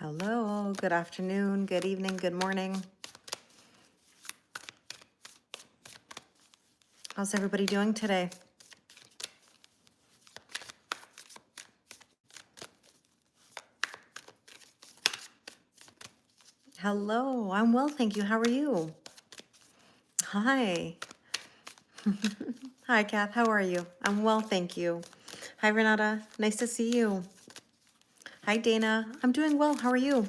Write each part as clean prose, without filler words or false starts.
Hello, good afternoon, good evening, good morning. How's everybody doing today? Hello, I'm well, thank you. How are you? Hi. Hi, Kath, how are you? I'm well, thank you. Hi, Renata, nice to see you. Hi, Dana, I'm doing well. How are you?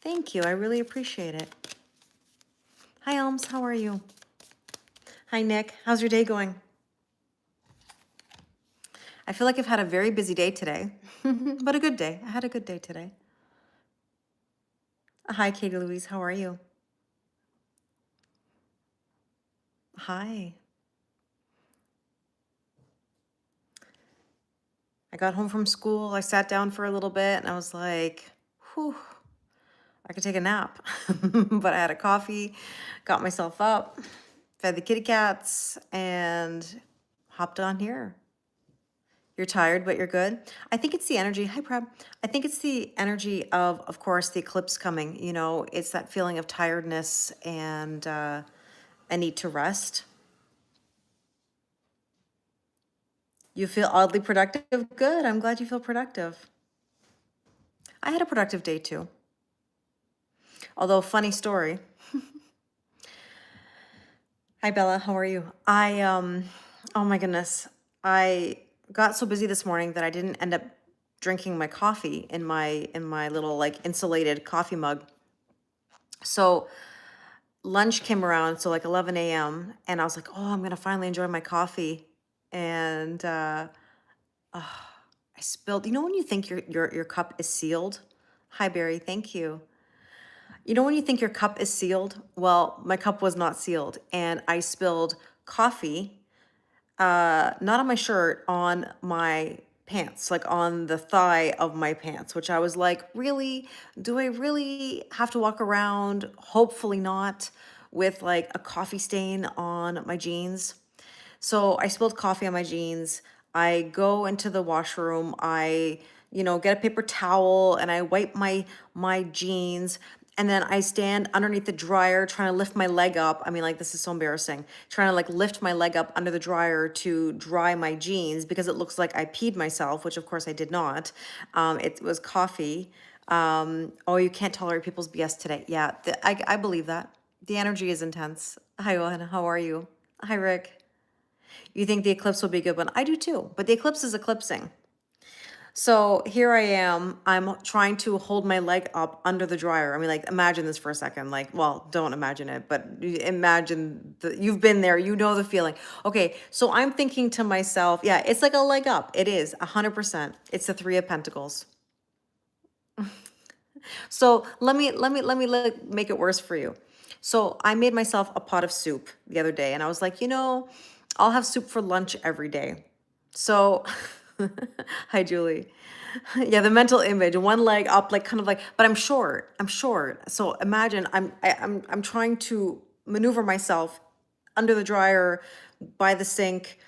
Thank you, I really appreciate it. Hi, Elms, how are you? Hi, Nick, how's your day going? I feel like I've had a very busy day today, but a good day. I had a good day today. Hi, Katie Louise, how are you? Hi. I got home from school, I sat down for a little bit, and I was like, whew, I could take a nap. But I had a coffee, got myself up, fed the kitty cats, and hopped on here. You're tired, but you're good. I think it's the energy. Hi, Prab. I think it's the energy of course, the eclipse coming. You know, it's that feeling of tiredness and a need to rest. You feel oddly productive? Good. I'm glad you feel productive. I had a productive day too. Although, funny story. Hi, Bella. How are you? Oh my goodness. I got so busy this morning that I didn't end up drinking my coffee in my little like insulated coffee mug. So lunch came around, so like 11 a.m. and I was like, oh, I'm gonna finally enjoy my coffee. And I spilled, you know when you think your cup is sealed? Hi, Barry, thank you. You know when you think your cup is sealed? Well, my cup was not sealed, and I spilled coffee, not on my shirt, on my pants, like on the thigh of my pants, which I was like, really? Do I really have to walk around, hopefully not, with like a coffee stain on my jeans? So I spilled coffee on my jeans. I go into the washroom. I get a paper towel and I wipe my jeans. And then I stand underneath the dryer trying to lift my leg up. I mean, like, this is so embarrassing. Trying to like lift my leg up under the dryer to dry my jeans because it looks like I peed myself, which of course I did not. It was coffee. Oh, you can't tolerate people's BS today. Yeah, I believe that. The energy is intense. Hi, Owen. How are you? Hi, Rick. You think the eclipse will be a good one? I do too, but the eclipse is eclipsing. So here I am, I'm trying to hold my leg up under the dryer. I mean, like, imagine this for a second. Like, well, don't imagine it, but imagine you've been there, you know the feeling. Okay, so I'm thinking to myself, yeah, it's like a leg up. It is 100%. It's the Three of Pentacles. So let me make it worse for you. So I made myself a pot of soup the other day, and I was like, I'll have soup for lunch every day. So, hi, Julie. Yeah, the mental image, one leg up, like kind of like, but I'm short. I'm short. So imagine I'm trying to maneuver myself under the dryer by the sink.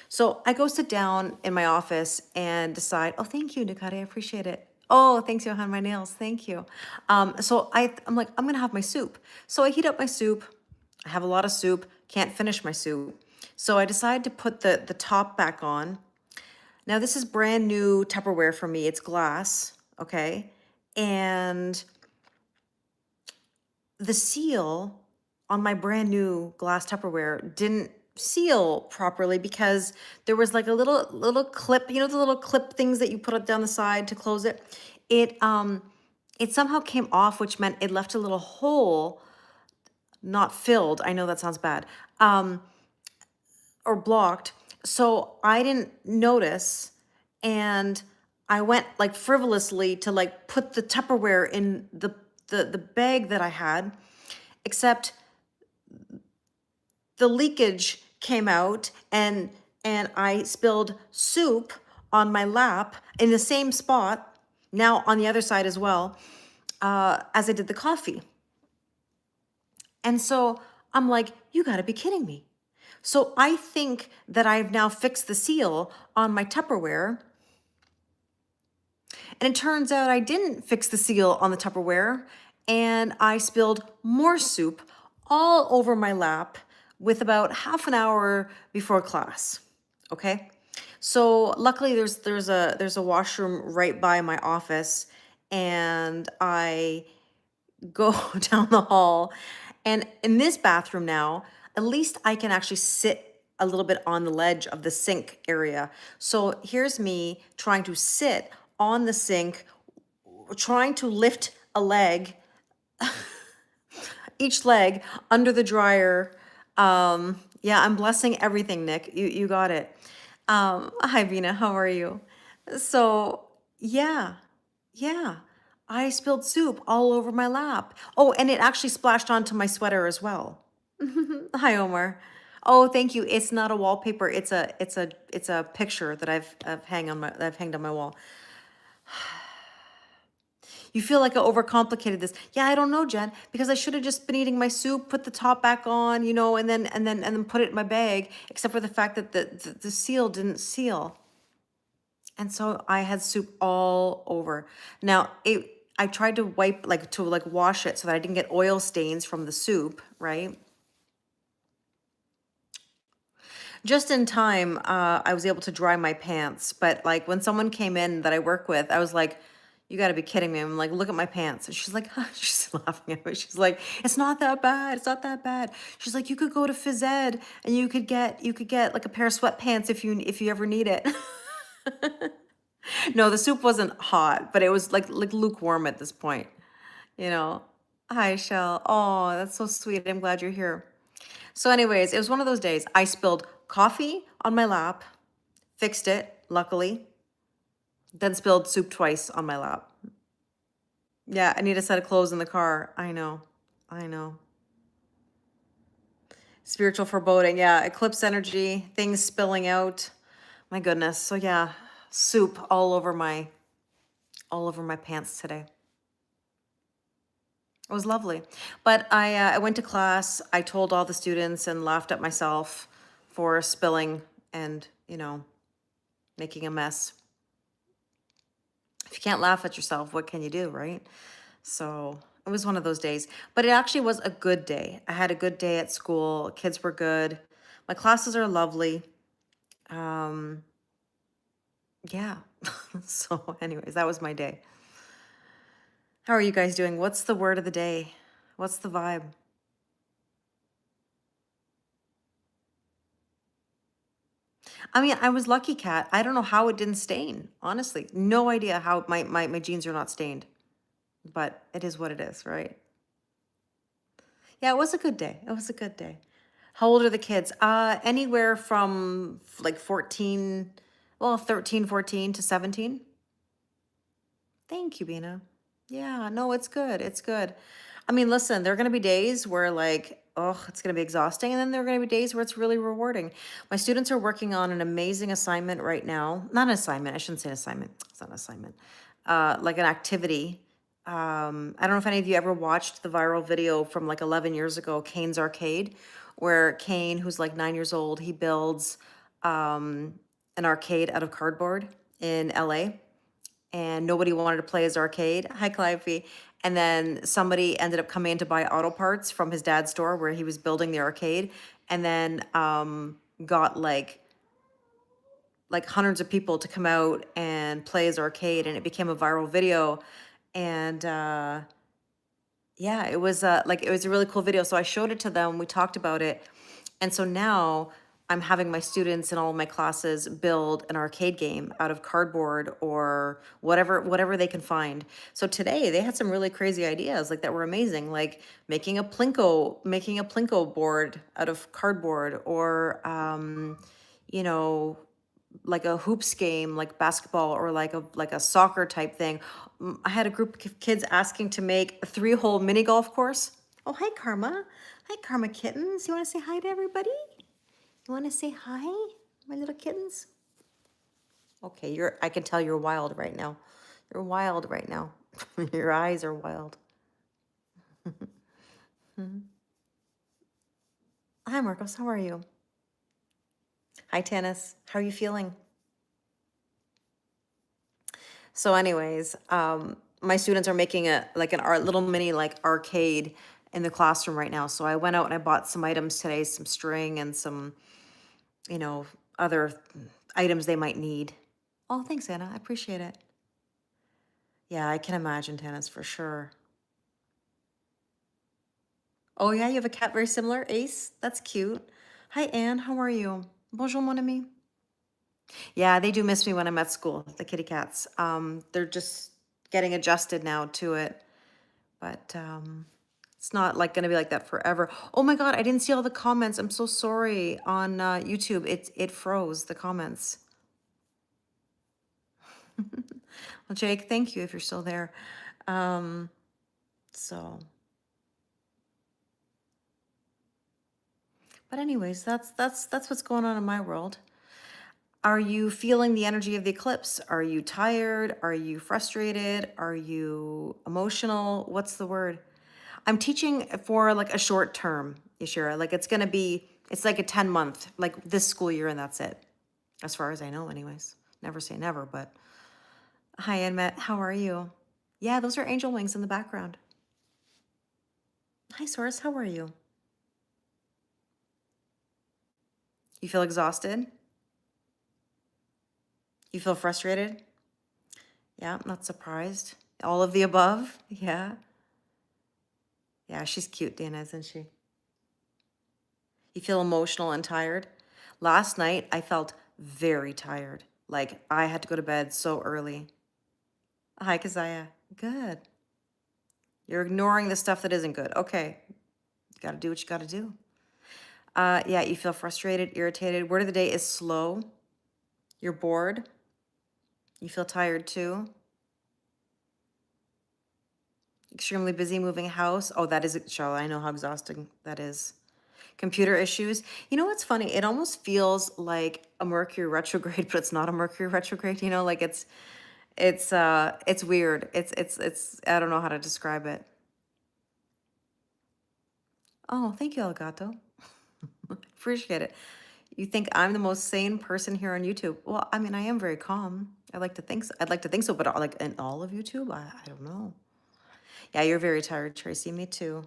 So I go sit down in my office and decide, oh, thank you, Nikari, I appreciate it. Oh, thanks, Johan, my nails, thank you. I'm like, I'm gonna have my soup. So I heat up my soup. I have a lot of soup, can't finish my soup. So I decide to put the top back on. Now this is brand new Tupperware for me. It's glass, okay? And the seal on my brand new glass Tupperware didn't seal properly because there was like a little clip, you know, the little clip things that you put up down the side to close it. It somehow came off, which meant it left a little hole, not filled. I know that sounds bad. Or blocked. So I didn't notice, and I went like frivolously to like put the Tupperware in the bag that I had, except the leakage came out, and I spilled soup on my lap in the same spot, now on the other side as well, as I did the coffee. And so I'm like, you gotta be kidding me. So I think that I've now fixed the seal on my Tupperware. And it turns out I didn't fix the seal on the Tupperware, and I spilled more soup all over my lap with about half an hour before class. Okay? So luckily there's a washroom right by my office, and I go down the hall. And in this bathroom now, at least I can actually sit a little bit on the ledge of the sink area. So here's me trying to sit on the sink, trying to lift a leg, each leg under the dryer. Yeah, I'm blessing everything, Nick. You got it. Hi, Vina. How are you? So, yeah, yeah. I spilled soup all over my lap. Oh, and it actually splashed onto my sweater as well. Hi, Omar. Oh, thank you. It's not a wallpaper. It's a picture that I've hanged on my wall. You feel like I overcomplicated this. Yeah, I don't know, Jen, because I should have just been eating my soup, put the top back on, and then put it in my bag, except for the fact that the seal didn't seal. And so I had soup all over. Now, I tried to wipe, like wash it so that I didn't get oil stains from the soup, right? Just in time, I was able to dry my pants. But like when someone came in that I work with, I was like, "You got to be kidding me!" I'm like, "Look at my pants." And she's like, she's laughing at me. She's like, "It's not that bad. It's not that bad." She's like, "You could go to phys ed and you could get like a pair of sweatpants if you ever need it." No, the soup wasn't hot, but it was like lukewarm at this point, you know. Hi, Shell. Oh, that's so sweet. I'm glad you're here. So, anyways, it was one of those days. I spilled coffee on my lap, fixed it, luckily, then spilled soup twice on my lap. Yeah, I need a set of clothes in the car. I know. I know. Spiritual foreboding. Yeah, eclipse energy, things spilling out. My goodness. So yeah, soup all over my pants today. It was lovely. But I went to class. I told all the students and laughed at myself for spilling and, making a mess. If you can't laugh at yourself, what can you do, right? So it was one of those days. But it actually was a good day. I had a good day at school. Kids were good. My classes are lovely. Um, yeah. So, anyways, that was my day. How are you guys doing? What's the word of the day? What's the vibe? I mean, I was lucky, Cat. I don't know how it didn't stain. Honestly, no idea how my jeans are not stained. But it is what it is, right? Yeah, it was a good day. It was a good day. How old are the kids? Anywhere from like 14, well, 13, 14 to 17. Thank you, Bina. Yeah, no, it's good. It's good. I mean, listen, there are going to be days where like, oh, it's going to be exhausting. And then there are going to be days where it's really rewarding. My students are working on an amazing assignment right now. Not an assignment. I shouldn't say an assignment. It's not an assignment. Like an activity. I don't know if any of you ever watched the viral video from like 11 years ago, Kane's Arcade, where Kane, who's like 9 years old, he builds an arcade out of cardboard in LA, and nobody wanted to play his arcade. Hi, Clivey. And then somebody ended up coming in to buy auto parts from his dad's store where he was building the arcade, and then got like hundreds of people to come out and play his arcade, and it became a viral video. And yeah, it was a really cool video. So I showed it to them. We talked about it, and so now I'm having my students in all of my classes build an arcade game out of cardboard or whatever they can find. So today they had some really crazy ideas like that were amazing, like making a plinko board out of cardboard, or you know, like a hoops game, like basketball or like a soccer type thing. I had a group of kids asking to make a 3-hole mini golf course. Oh, hi, Karma. Hi, Karma kittens. You want to say hi to everybody? You want to say hi, my little kittens? Okay, I can tell you're wild right now. You're wild right now. Your eyes are wild. Hi, Marcos. How are you? Hi, Tanis. How are you feeling? So anyways, my students are making a like an art little mini like arcade in the classroom right now. So I went out and I bought some items today, some string and some, you know, other items they might need. Oh, thanks, Anna. I appreciate it. Yeah, I can imagine tennis for sure. Oh yeah, you have a cat very similar, Ace. That's cute. Hi, Anne. How are you? Bonjour, mon ami. Yeah, they do miss me when I'm at school, the kitty cats. They're just getting adjusted now to it, but it's not like going to be like that forever. Oh my God, I didn't see all the comments. I'm so sorry on YouTube. It froze the comments. Well, Jake, thank you if you're still there. Um, so, but anyways, that's what's going on in my world. Are you feeling the energy of the eclipse? Are you tired? Are you frustrated? Are you emotional? What's the word? I'm teaching for like a short term, Yashira. Like it's like a 10-month, like this school year, and that's it. As far as I know, anyways. Never say never, but hi, Annette. How are you? Yeah, those are angel wings in the background. Hi, Source. How are you? You feel exhausted? You feel frustrated? Yeah, I'm not surprised. All of the above? Yeah. Yeah, she's cute, Dana, isn't she? You feel emotional and tired? Last night, I felt very tired. Like I had to go to bed so early. Hi, Kazaya. Good. You're ignoring the stuff that isn't good. Okay. You got to do what you got to do. Yeah, you feel frustrated, irritated. Word of the day is slow. You're bored. You feel tired too. Extremely busy moving house. Oh, that is, Charlotte. I know how exhausting that is. Computer issues. You know what's funny? It almost feels like a Mercury retrograde, but it's not a Mercury retrograde. You know, like it's weird. It's I don't know how to describe it. Oh, thank you, Elgato. Appreciate it. You think I'm the most sane person here on YouTube? Well, I mean, I am very calm. I like to think so. I'd like to think so, but like in all of YouTube, I don't know. Yeah, you're very tired, Tracy. Me too.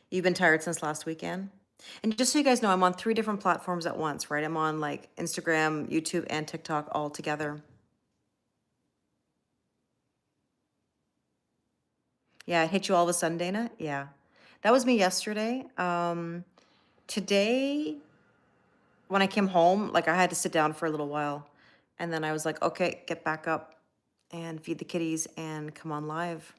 You've been tired since last weekend. And just so you guys know, I'm on 3 different platforms at once, right? I'm on like Instagram, YouTube, and TikTok all together. Yeah, it hit you all of a sudden, Dana. Yeah, that was me yesterday. Today, when I came home, like I had to sit down for a little while, and then I was like, okay, get back up and feed the kitties and come on live.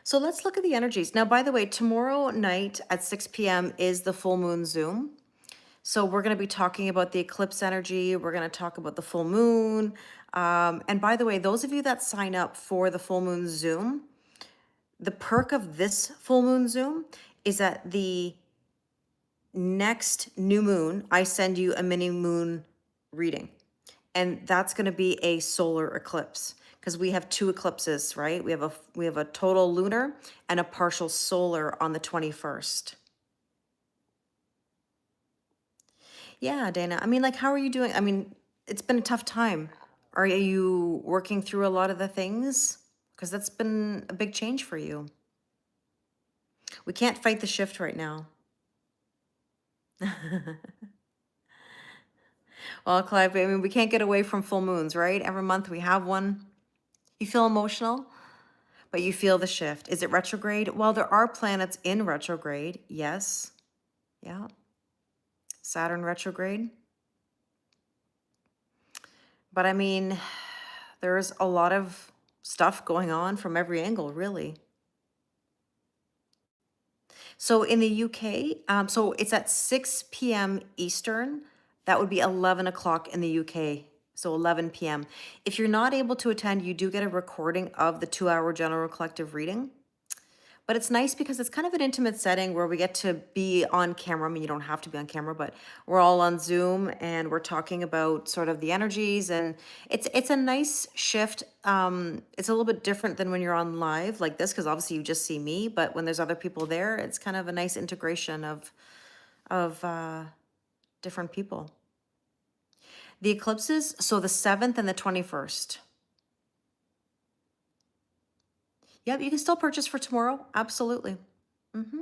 So let's look at the energies. Now, by the way, tomorrow night at 6 p.m. is the full moon Zoom. So we're going to be talking about the eclipse energy. We're going to talk about the full moon. And by the way, those of you that sign up for the full moon Zoom, the perk of this full moon Zoom is that the next new moon, I send you a mini moon reading. And that's going to be a solar eclipse because we have 2 eclipses, right? We have a total lunar and a partial solar on the 21st. Yeah, Dana. I mean, like, how are you doing? I mean, it's been a tough time. Are you working through a lot of the things? Because that's been a big change for you. We can't fight the shift right now. Well, Clive, I mean, we can't get away from full moons, right? Every month we have one. You feel emotional, but you feel the shift. Is it retrograde? Well, there are planets in retrograde. Yes. Yeah. Saturn retrograde. But I mean, there's a lot of stuff going on from every angle, really. So in the UK, so it's at 6 p.m. Eastern. That would be 11 o'clock in the UK. So 11 p.m. If you're not able to attend, you do get a recording of the 2-hour general collective reading. But it's nice because it's kind of an intimate setting where we get to be on camera. I mean, you don't have to be on camera, but we're all on Zoom and we're talking about sort of the energies, and it's a nice shift. It's a little bit different than when you're on live like this because obviously you just see me, but when there's other people there, it's kind of a nice integration of different people. The eclipses, so the 7th and the 21st. Yep, you can still purchase for tomorrow. Absolutely. Mm-hmm.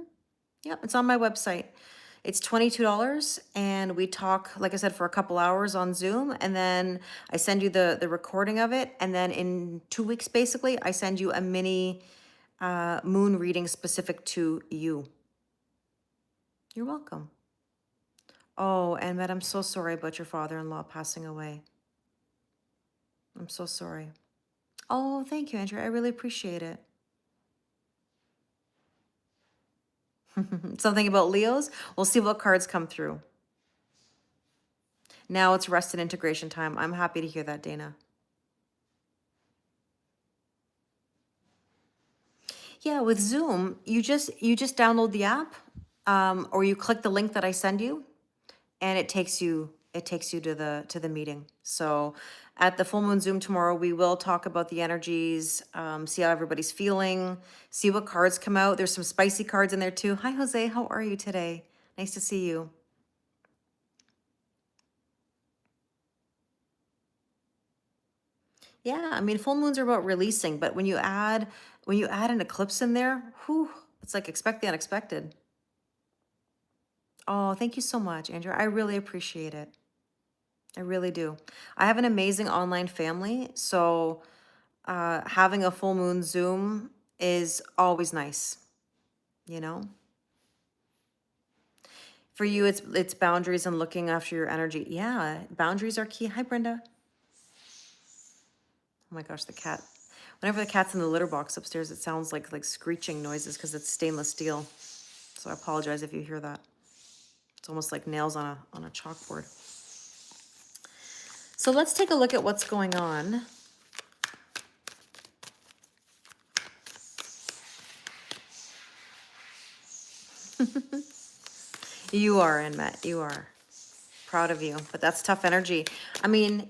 Yep, it's on my website. It's $22 and we talk, like I said, for a couple hours on Zoom, and then I send you the recording of it, and then in 2 weeks basically, I send you a mini moon reading specific to you. You're welcome. Oh, and Matt, I'm so sorry about your father-in-law passing away. I'm so sorry. Oh, thank you, Andrew. I really appreciate it. Something about Leos? We'll see what cards come through. Now it's rest and integration time. I'm happy to hear that, Dana. Yeah, with Zoom, you just download the app, or you click the link that I send you, and it takes you to the meeting. So at the full moon Zoom tomorrow, we will talk about the energies, see how everybody's feeling, see what cards come out. There's some spicy cards in there too. Hi, Jose. How are you today? Nice to see you. Yeah, I mean, full moons are about releasing, but when you add an eclipse in there, whew, it's like expect the unexpected. Oh, thank you so much, Andrew. I really appreciate it. I really do. I have an amazing online family, so having a full moon Zoom is always nice, you know? For you, it's boundaries and looking after your energy. Yeah, boundaries are key. Hi, Brenda. Oh my gosh, the cat. Whenever the cat's in the litter box upstairs, it sounds like screeching noises because it's stainless steel. So I apologize if you hear that. It's almost like nails on a chalkboard. So let's take a look at what's going on. You are, Annette. You are. Proud of you. But that's tough energy. I mean,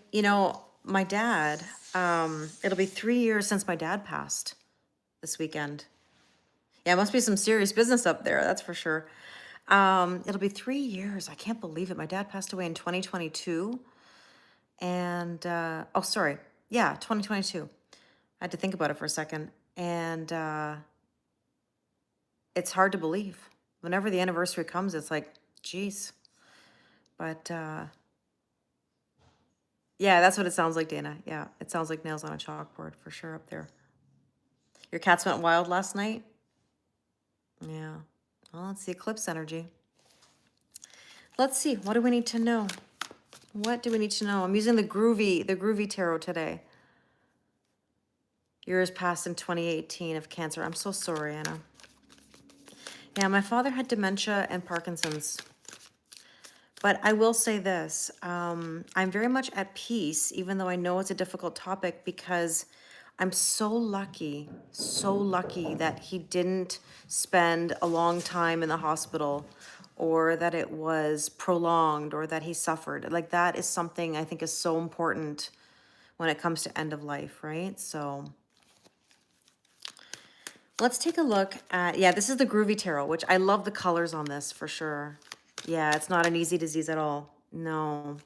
my dad, it'll be 3 years since my dad passed this weekend. Yeah, it must be some serious business up there, that's for sure. It'll be 3 years. I can't believe it. My dad passed away in 2022. And oh, sorry. Yeah, 2022. I had to think about it for a second. And it's hard to believe. Whenever the anniversary comes, it's like, geez. But yeah, that's what it sounds like, Dana. Yeah, it sounds like nails on a chalkboard for sure up there. Your cats went wild last night? Yeah. Well, it's the eclipse energy. Let's see. What do we need to know? What do we need to know? I'm using the groovy tarot today. Yours passed in 2018 of Cancer. I'm so sorry, Anna. Yeah, my father had dementia and Parkinson's. But I will say this, I'm very much at peace, even though I know it's a difficult topic, because I'm so lucky that he didn't spend a long time in the hospital, or that it was prolonged, or that he suffered. Like, that is something I think is so important when it comes to end of life, right? So let's take a look at, yeah, this is the Groovy Tarot, which I love the colors on this for sure. Yeah, it's not an easy disease at all. No.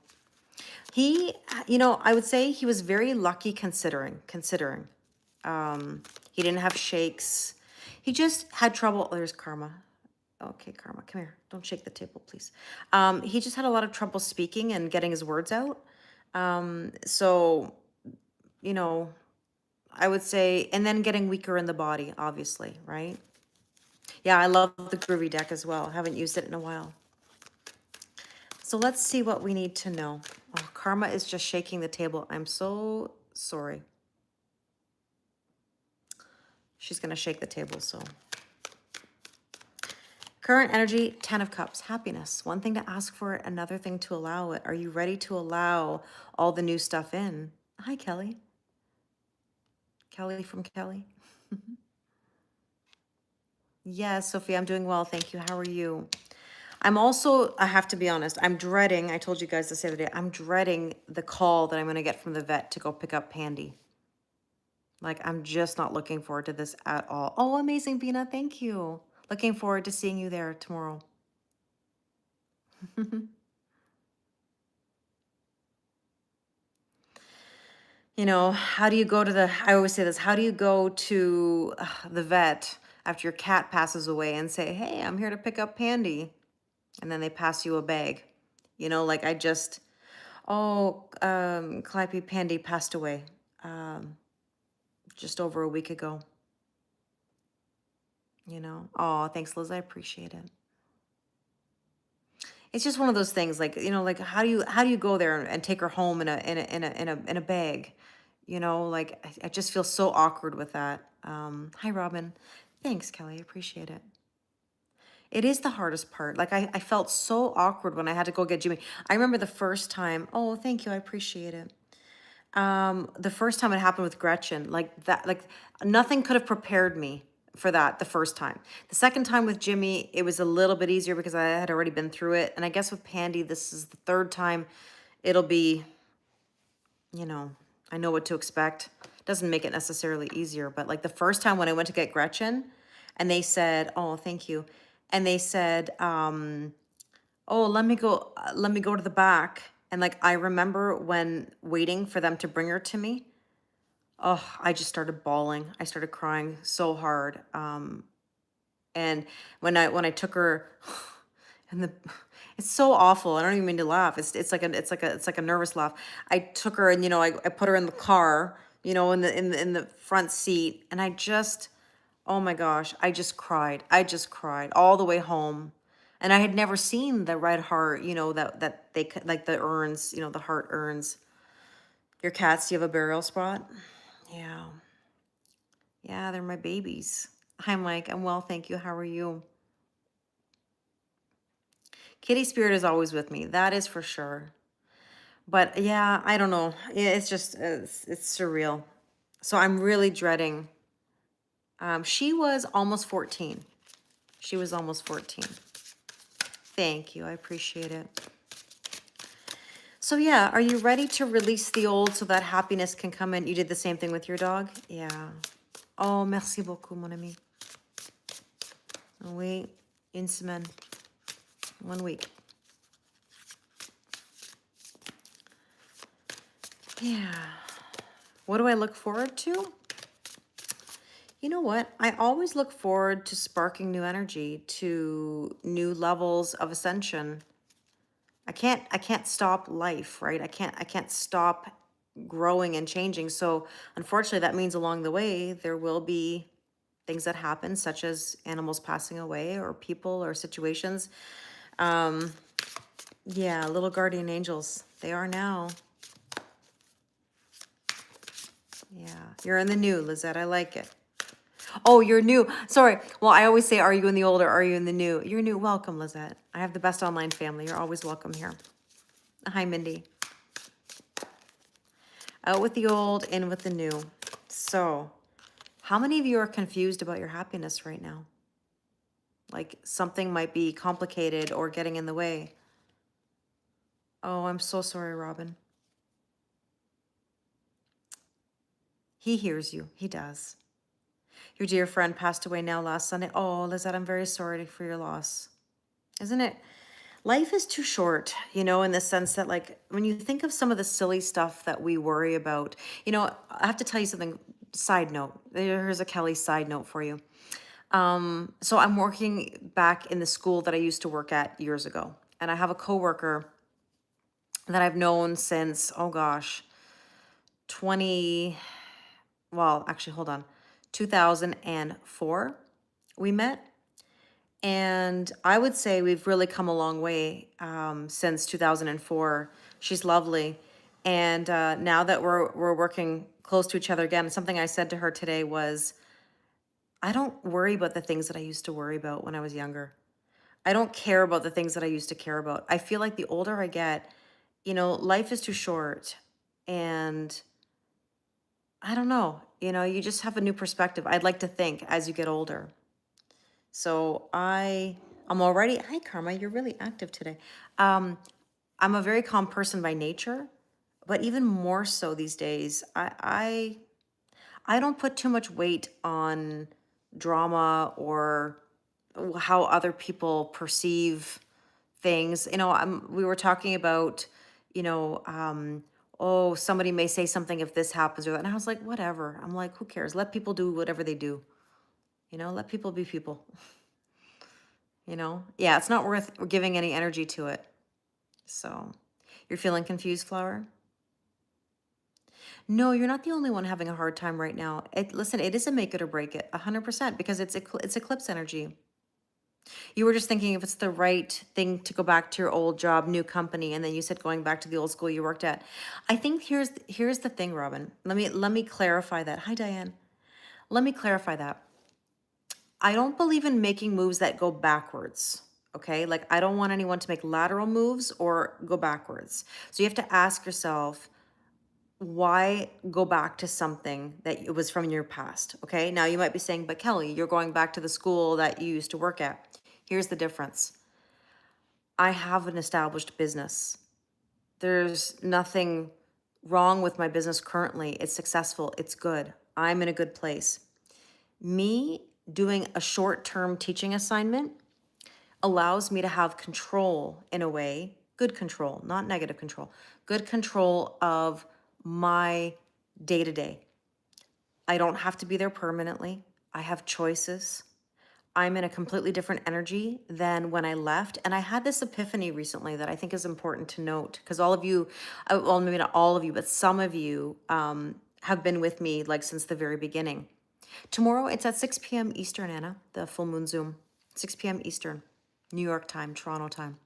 He, I would say he was very lucky considering. He didn't have shakes. He just had trouble. There's Karma. Okay, Karma, come here. Don't shake the table, please. He just had a lot of trouble speaking and getting his words out. So, I would say, and then getting weaker in the body, obviously, right? Yeah, I love the Groovy deck as well. Haven't used it in a while. So let's see what we need to know. Oh, Karma is just shaking the table. I'm so sorry. She's going to shake the table, so. Current energy, 10 of Cups, happiness. One thing to ask for it, another thing to allow it. Are you ready to allow all the new stuff in? Hi, Kelly. Kelly from Kelly. Yes, Sophie, I'm doing well. Thank you. How are you? I'm also, I have to be honest, I'm dreading, I told you guys this the other day, I'm dreading the call that I'm going to get from the vet to go pick up Pandy. Like, I'm just not looking forward to this at all. Oh, amazing, Bina. Thank you. Looking forward to seeing you there tomorrow. How do you go to I always say this, how do you go to the vet after your cat passes away and say, hey, I'm here to pick up Pandy? And then they pass you a bag. Like I just, oh, Calliope Pandy passed away just over a week ago. Oh, thanks, Liz. I appreciate it. It's just one of those things, like, like how do you go there and take her home in a bag? Like I just feel so awkward with that. Hi, Robin. Thanks, Kelly. I appreciate it. It is the hardest part. Like I felt so awkward when I had to go get Jimmy. I remember the first time. Oh, thank you. I appreciate it. The first time it happened with Gretchen, like that, like nothing could have prepared me for that the first time. The second time with Jimmy, it was a little bit easier because I had already been through it. And I guess with Pandy, this is the third time. It'll be, you know, I know what to expect. Doesn't make it necessarily easier, but like the first time when I went to get Gretchen and they said, oh, thank you. And they said, oh, let me go to the back. And like, I remember when waiting for them to bring her to me, oh, I just started bawling. I started crying so hard. And when I took her and it's so awful. I don't even mean to laugh. It's like a nervous laugh. I took her and I put her in the car, in the front seat, and oh my gosh, I just cried. I just cried all the way home. And I had never seen the red heart, that they like the urns, the heart urns. Your cats, do you have a burial spot? Yeah. Yeah, they're my babies. Hi, Mike. I'm well, thank you. How are you? Kitty spirit is always with me. That is for sure. But yeah, I don't know. It's just it's surreal. So I'm really dreading. She was almost 14. She was almost 14. Thank you. I appreciate it. So yeah, are you ready to release the old so that happiness can come in? You did the same thing with your dog? Yeah. Oh, merci beaucoup, mon ami. Oui, une semaine. 1 week. Yeah. What do I look forward to? You know what? I always look forward to sparking new energy, to new levels of ascension. I can't stop life, right? I can't stop growing and changing. So unfortunately, that means along the way there will be things that happen, such as animals passing away or people or situations. Yeah, little guardian angels. They are now. Yeah. You're in the new, Lizette. I like it. Oh, you're new. Sorry. Well, I always say, are you in the old or are you in the new? You're new. Welcome, Lizette. I have the best online family. You're always welcome here. Hi, Mindy. Out with the old, in with the new. So, how many of you are confused about your happiness right now? Like something might be complicated or getting in the way. Oh, I'm so sorry, Robin. He hears you. He does. Your dear friend passed away now last Sunday. Oh, Lizette, I'm very sorry for your loss. Isn't it? Life is too short, in the sense that, like, when you think of some of the silly stuff that we worry about, I have to tell you something. Side note. Here's a Kelly side note for you. So I'm working back in the school that I used to work at years ago. And I have a coworker that I've known since, oh gosh, 20, well, actually, hold on, 2004 we met. And I would say we've really come a long way since 2004. She's lovely. And now that we're working close to each other again, something I said to her today was, I don't worry about the things that I used to worry about when I was younger. I don't care about the things that I used to care about. I feel like the older I get, life is too short. And I don't know, you just have a new perspective. I'd like to think as you get older. So I'm already, hi Karma, you're really active today. I'm a very calm person by nature, but even more so these days, I don't put too much weight on drama or how other people perceive things. We were talking about, you know, um, oh, somebody may say something if this happens or that. And I was like, whatever. I'm like, who cares? Let people do whatever they do. Let people be people. Yeah, it's not worth giving any energy to it. So, you're feeling confused, Flower? No, you're not the only one having a hard time right now. Listen, it is a make it or break it, 100%, because it's eclipse energy. You were just thinking if it's the right thing to go back to your old job, new company, and then you said going back to the old school you worked at. I think here's the thing, Robin. Let me clarify that. Hi, Diane. Let me clarify that. I don't believe in making moves that go backwards. Okay? Like I don't want anyone to make lateral moves or go backwards. So you have to ask yourself, why go back to something that it was from your past? Okay? Now you might be saying, but Kelly, you're going back to the school that you used to work at. Here's the difference. I have an established business. There's nothing wrong with my business currently. It's successful. It's good. I'm in a good place. Me doing a short-term teaching assignment allows me to have control in a way, good control, not negative control, good control of my day-to-day. I don't have to be there permanently. I have choices. I'm in a completely different energy than when I left. And I had this epiphany recently that I think is important to note because all of you, well, maybe not all of you, but some of you have been with me like since the very beginning. Tomorrow it's at 6 p.m. Eastern, Anna, the full moon Zoom, 6 p.m. Eastern, New York time, Toronto time.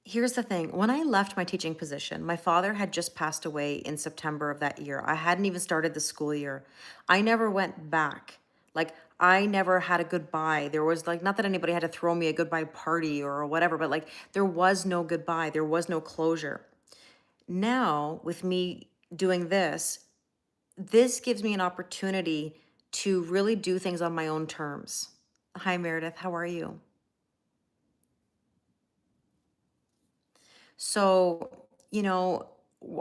Here's the thing. When I left my teaching position, my father had just passed away in September of that year. I hadn't even started the school year. I never went back. Like, I never had a goodbye. There was like, not that anybody had to throw me a goodbye party or whatever, but like, there was no goodbye. There was no closure. Now, with me doing this gives me an opportunity to really do things on my own terms. Hi, Meredith. How are you? So,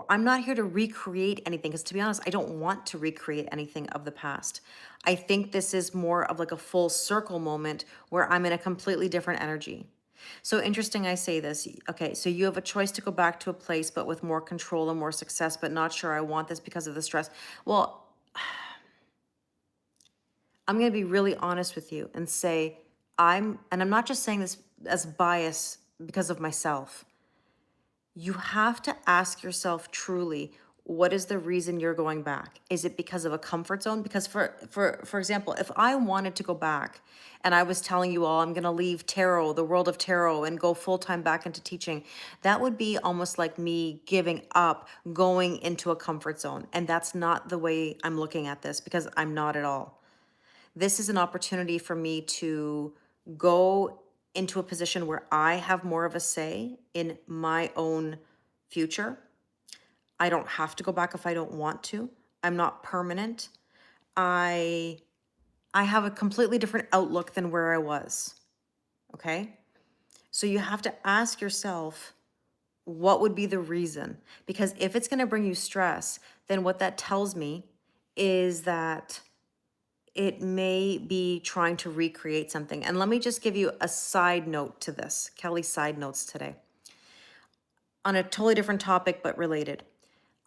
I'm not here to recreate anything because to be honest, I don't want to recreate anything of the past. I think this is more of like a full circle moment where I'm in a completely different energy. So interesting I say this. Okay, so you have a choice to go back to a place but with more control and more success, but not sure I want this because of the stress. Well, I'm going to be really honest with you and say and I'm not just saying this as bias because of myself. You have to ask yourself truly, what is the reason you're going back? Is it because of a comfort zone? Because for example, if I wanted to go back and I was telling you all I'm going to leave tarot, the world of tarot, and go full-time back into teaching, that would be almost like me giving up, going into a comfort zone. And that's not the way I'm looking at this because I'm not at all. This is an opportunity for me to go into a position where I have more of a say in my own future. I don't have to go back if I don't want to. I'm not permanent. I have a completely different outlook than where I was. Okay? So you have to ask yourself, what would be the reason? Because if it's going to bring you stress, then what that tells me is that it may be trying to recreate something. And let me just give you a side note to this. Kelly's side notes today. On a totally different topic, but related.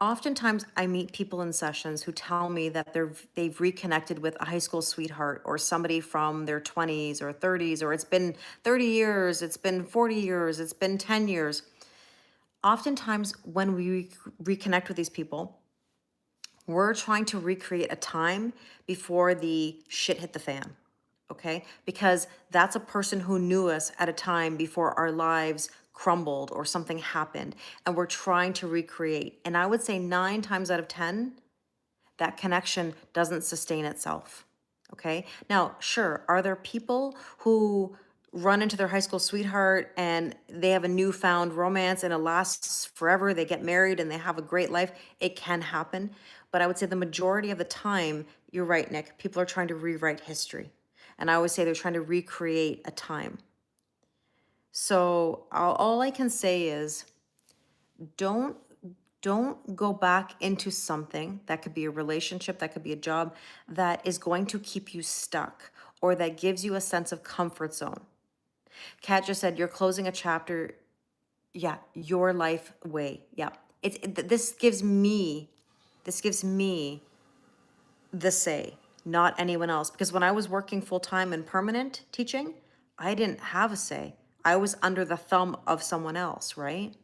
Oftentimes I meet people in sessions who tell me that they've reconnected with a high school sweetheart or somebody from their 20s or 30s, or it's been 30 years, it's been 40 years, it's been 10 years. Oftentimes when we reconnect with these people, we're trying to recreate a time before the shit hit the fan, okay? Because that's a person who knew us at a time before our lives crumbled or something happened, and we're trying to recreate. And I would say 9 times out of 10, that connection doesn't sustain itself, okay? Now, sure, are there people who run into their high school sweetheart and they have a newfound romance and it lasts forever, they get married and they have a great life? It can happen, but I would say the majority of the time, you're right, Nick, people are trying to rewrite history. And I always say they're trying to recreate a time. So all I can say is don't go back into something that could be a relationship, that could be a job that is going to keep you stuck or that gives you a sense of comfort zone. Kat just said, you're closing a chapter. Yeah, your life way. Yeah. This gives me, this gives me the say, not anyone else. Because when I was working full time and permanent teaching, I didn't have a say. I was under the thumb of someone else, right?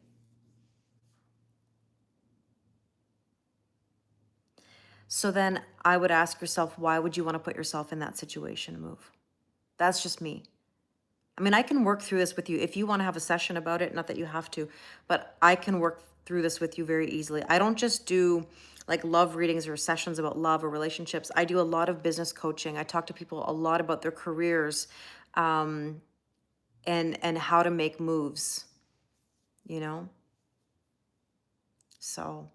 So then I would ask yourself, why would you want to put yourself in that situation to move? That's just me. I mean, I can work through this with you if you want to have a session about it, not that you have to, but I can work through this with you very easily. I don't just do like love readings or sessions about love or relationships. I do a lot of business coaching. I talk to people a lot about their careers, and how to make moves, you know? So,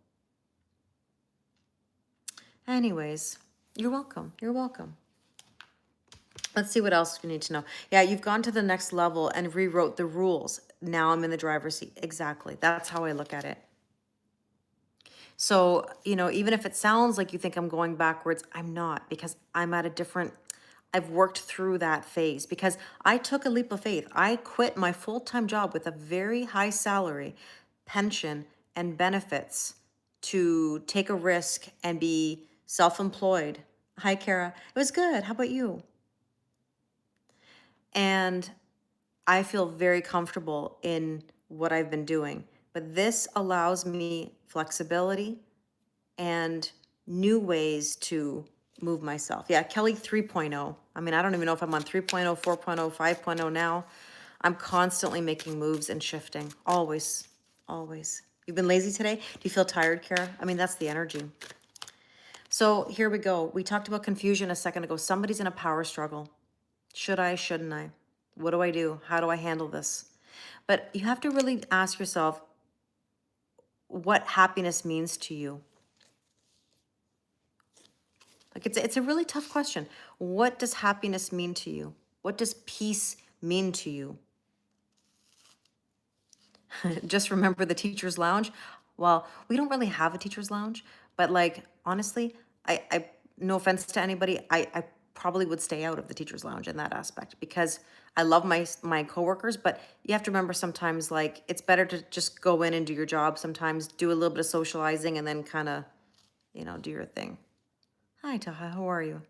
anyways, you're welcome. You're welcome. Let's see what else we need to know. Yeah, you've gone to the next level and rewrote the rules. Now I'm in the driver's seat. Exactly. That's how I look at it. So, even if it sounds like you think I'm going backwards, I'm not, because I'm at a different, I've worked through that phase because I took a leap of faith. I quit my full-time job with a very high salary, pension, and benefits to take a risk and be self-employed. Hi, Kara. It was good. How about you? And I feel very comfortable in what I've been doing. But this allows me flexibility and new ways to move myself. Yeah, Kelly 3.0. I mean, I don't even know if I'm on 3.0, 4.0, 5.0 now. I'm constantly making moves and shifting. Always, always. You've been lazy today? Do you feel tired, Kara? I mean, that's the energy. So here we go. We talked about confusion a second ago. Somebody's in a power struggle. Should I, shouldn't I? What do I do? How do I handle this? But you have to really ask yourself what happiness means to you. Like it's a really tough question. What does happiness mean to you? What does peace mean to you? Just remember the teacher's lounge. Well, we don't really have a teacher's lounge, but like honestly, I no offense to anybody, I probably would stay out of the teacher's lounge in that aspect because I love my coworkers, but you have to remember sometimes like it's better to just go in and do your job. Sometimes do a little bit of socializing and then kind of, do your thing. Hi, Taha, how are you?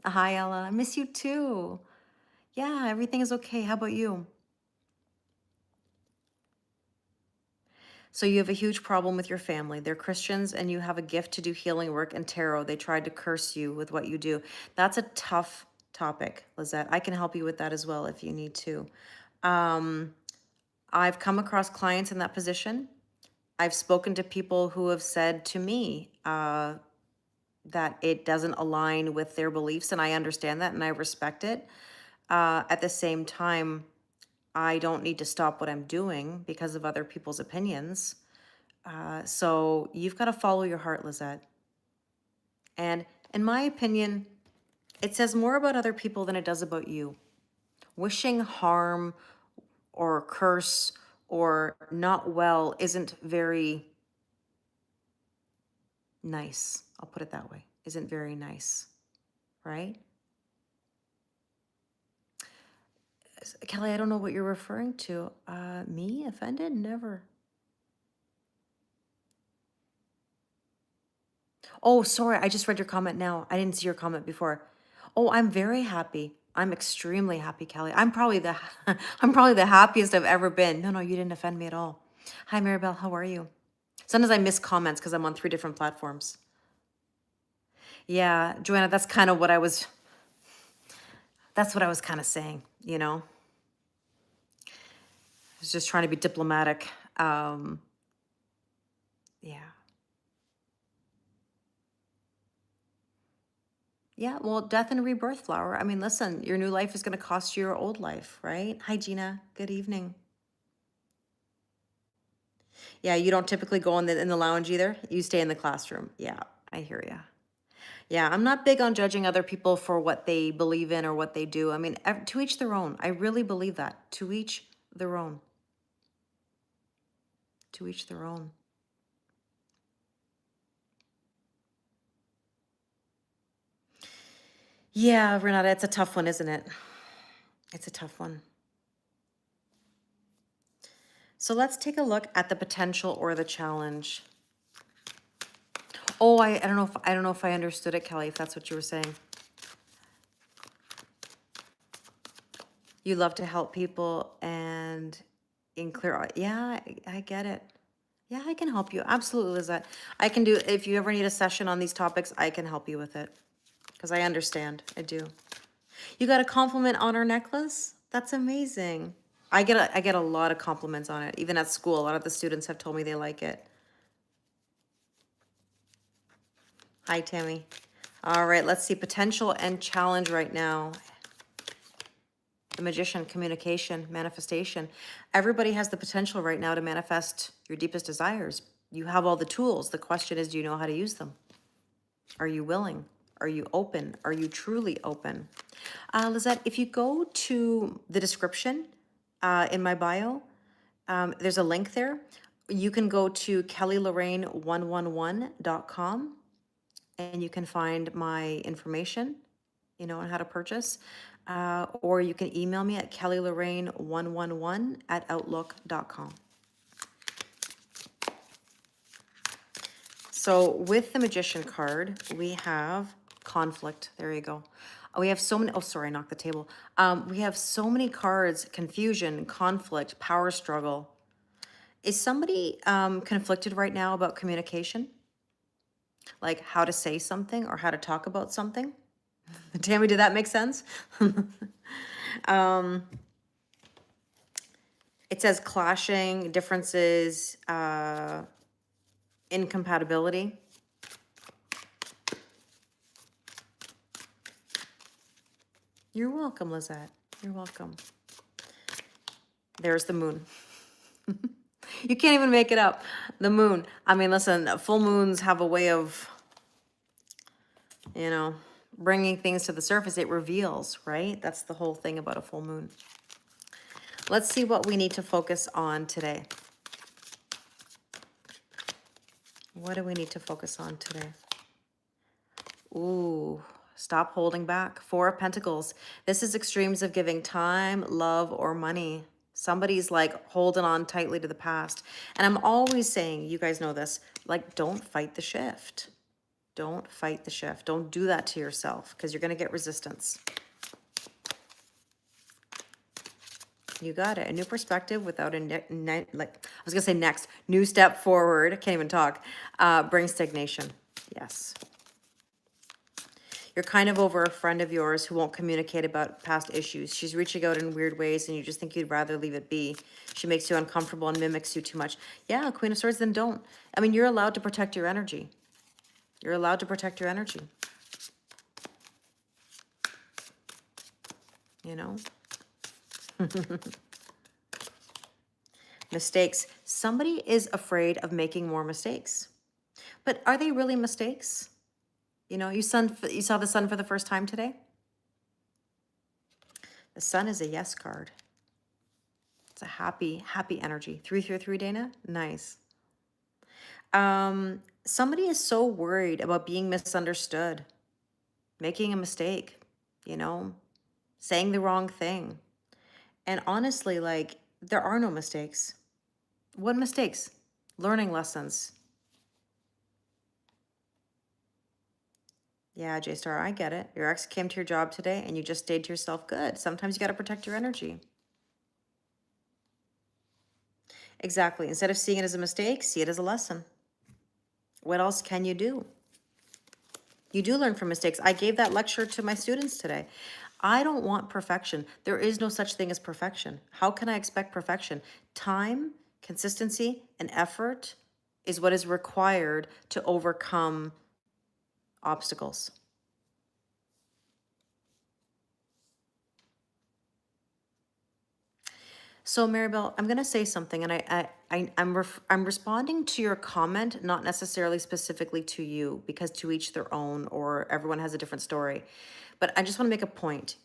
Hi, Ella. I miss you too. Yeah, everything is okay. How about you? So you have a huge problem with your family. They're Christians and you have a gift to do healing work and tarot. They tried to curse you with what you do. That's a tough topic, Lizette. I can help you with that as well if you need to. I've come across clients in that position. I've spoken to people who have said to me that it doesn't align with their beliefs, and I understand that and I respect it. At the same time, I don't need to stop what I'm doing because of other people's opinions. So you've got to follow your heart, Lizette. And in my opinion, it says more about other people than it does about you. Wishing harm or curse or not well isn't very nice. I'll put it that way. Isn't very nice, right? Kelly, I don't know what you're referring to. Me? Offended? Never. Oh, sorry. I just read your comment now. I didn't see your comment before. Oh, I'm very happy. I'm extremely happy, Kelly. I'm probably the I'm probably the happiest I've ever been. No, you didn't offend me at all. Hi, Maribel. How are you? Sometimes I miss comments because I'm on 3 different platforms. Yeah, Joanna, that's kind of what I was. That's what I was kind of saying. I was just trying to be diplomatic. Yeah. Yeah, well, death and rebirth, flower. I mean, listen, your new life is going to cost you your old life, right? Hi, Gina. Good evening. Yeah, you don't typically go in the lounge either. You stay in the classroom. Yeah, I hear ya. Yeah, I'm not big on judging other people for what they believe in or what they do. I mean, to each their own. I really believe that. To each their own. To each their own. Yeah, Renata, it's a tough one, isn't it? It's a tough one. So let's take a look at the potential or the challenge. Oh, I don't know if I understood it, Kelly, if that's what you were saying. You love to help people and in clear, yeah, I get it. Yeah, I can help you. Absolutely, Lizette. I can do, if you ever need a session on these topics, I can help you with it. Because I understand. I do. You got a compliment on our necklace? That's amazing. I get a lot of compliments on it. Even at school, a lot of the students have told me they like it. Hi, Tammy. All right, let's see. Potential and challenge right now. The Magician, communication, manifestation. Everybody has the potential right now to manifest your deepest desires. You have all the tools. The question is, do you know how to use them? Are you willing? Are you open? Are you truly open? Lizette, if you go to the description in my bio, there's a link there. You can go to kellylorraine111.com and you can find my information, you know, on how to purchase. Or you can email me at kellylorraine111@outlook.com. So with the Magician card, we have conflict. There you go. We have so many, oh, sorry, I knocked the table. We have so many cards: confusion, conflict, power struggle. Is somebody conflicted right now about communication? Like how to say something or how to talk about something? Tammy, did that make sense? It says clashing, differences, incompatibility. You're welcome, Lizette. You're welcome. There's the moon. You can't even make it up. The moon. I mean, listen, full moons have a way of, you know, bringing things to the surface. It reveals, right? That's the whole thing about a full moon. Let's see what we need to focus on today. What do we need to focus on today? Ooh, stop holding back. Four of Pentacles. This is extremes of giving time, love, or money. Somebody's like holding on tightly to the past. And I'm always saying, you guys know this, like, don't fight the shift. Don't fight the shift. Don't do that to yourself because you're going to get resistance. You got it. A new perspective without a, like, I was going to say next, new step forward. I can't even talk. Brings stagnation. Yes. You're kind of over a friend of yours who won't communicate about past issues. She's reaching out in weird ways and you just think you'd rather leave it be. She makes you uncomfortable and mimics you too much. Yeah, Queen of Swords, then don't. I mean, you're allowed to protect your energy. You're allowed to protect your energy. You know? Mistakes. Somebody is afraid of making more mistakes. But are they really mistakes? You know, you saw the sun for the first time today? The sun is a yes card. It's a happy, happy energy. 333, Dana? Nice. Somebody is so worried about being misunderstood, making a mistake, you know, saying the wrong thing. And honestly, like, there are no mistakes. What mistakes? Learning lessons. Yeah, J-Star, I get it. Your ex came to your job today and you just stayed to yourself. Good. Sometimes you got to protect your energy. Exactly. Instead of seeing it as a mistake, see it as a lesson. What else can you do? You do learn from mistakes. I gave that lecture to my students today. I don't want perfection. There is no such thing as perfection. How can I expect perfection? Time, consistency, and effort is what is required to overcome obstacles. So Maribel, I'm going to say something, and I'm responding to your comment, not necessarily specifically to you, because to each their own, or everyone has a different story. But I just want to make a point.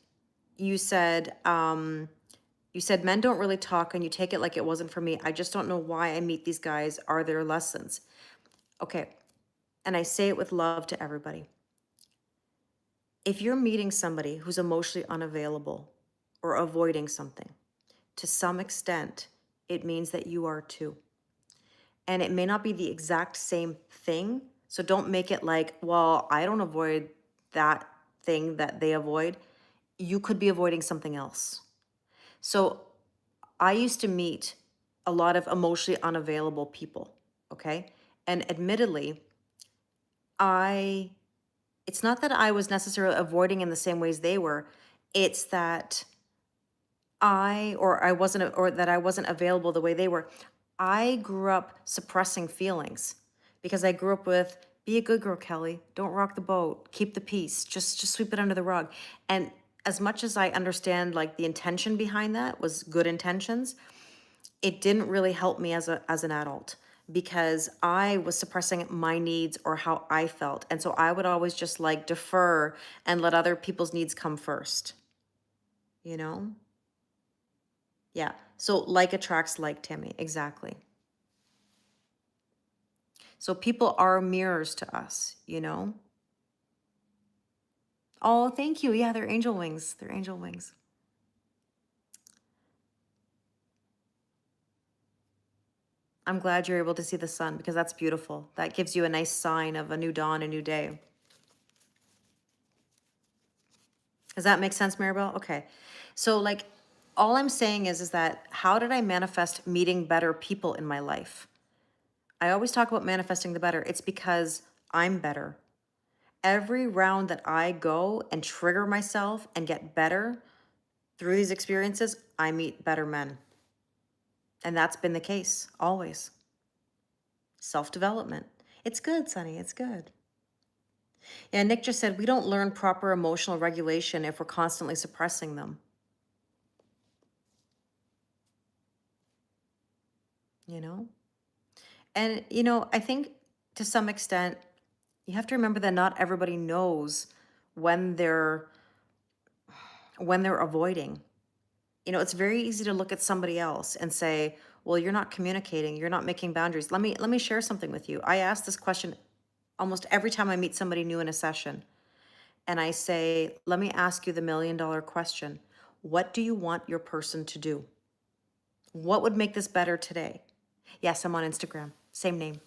You said men don't really talk, and you take it like it wasn't for me. I just don't know why I meet these guys. Are there lessons? Okay, and I say it with love to everybody. If you're meeting somebody who's emotionally unavailable or avoiding something, to some extent, it means that you are too. And it may not be the exact same thing. So don't make it like, well, I don't avoid that thing that they avoid. You could be avoiding something else. So I used to meet a lot of emotionally unavailable people, okay? And admittedly, I it's not that I was necessarily avoiding in the same ways they were. It's that I wasn't available the way they were. I grew up suppressing feelings because I grew up with be a good girl, Kelly. Don't rock the boat. Keep the peace. Just sweep it under the rug. And as much as I understand like the intention behind that was good intentions, it didn't really help me as an adult because I was suppressing my needs or how I felt. And so I would always just like defer and let other people's needs come first, you know? Yeah. So like attracts like, Tammy. Exactly. So people are mirrors to us, you know? Oh, thank you. Yeah, they're angel wings. They're angel wings. I'm glad you're able to see the sun because that's beautiful. That gives you a nice sign of a new dawn, a new day. Does that make sense, Maribel? Okay. So like all I'm saying is that how did I manifest meeting better people in my life? I always talk about manifesting the better. It's because I'm better. Every round that I go and trigger myself and get better through these experiences, I meet better men. And that's been the case always. Self-development. It's good, Sonny. It's good. Yeah, Nick just said we don't learn proper emotional regulation if we're constantly suppressing them. You know? And, I think to some extent, you have to remember that not everybody knows when they're avoiding. It's very easy to look at somebody else and say, well, you're not communicating, you're not making boundaries. Let me share something with you. I ask this question almost every time I meet somebody new in a session. And I say, let me ask you the $1,000,000 question. What do you want your person to do? What would make this better today? Yes, I'm on Instagram. Same name.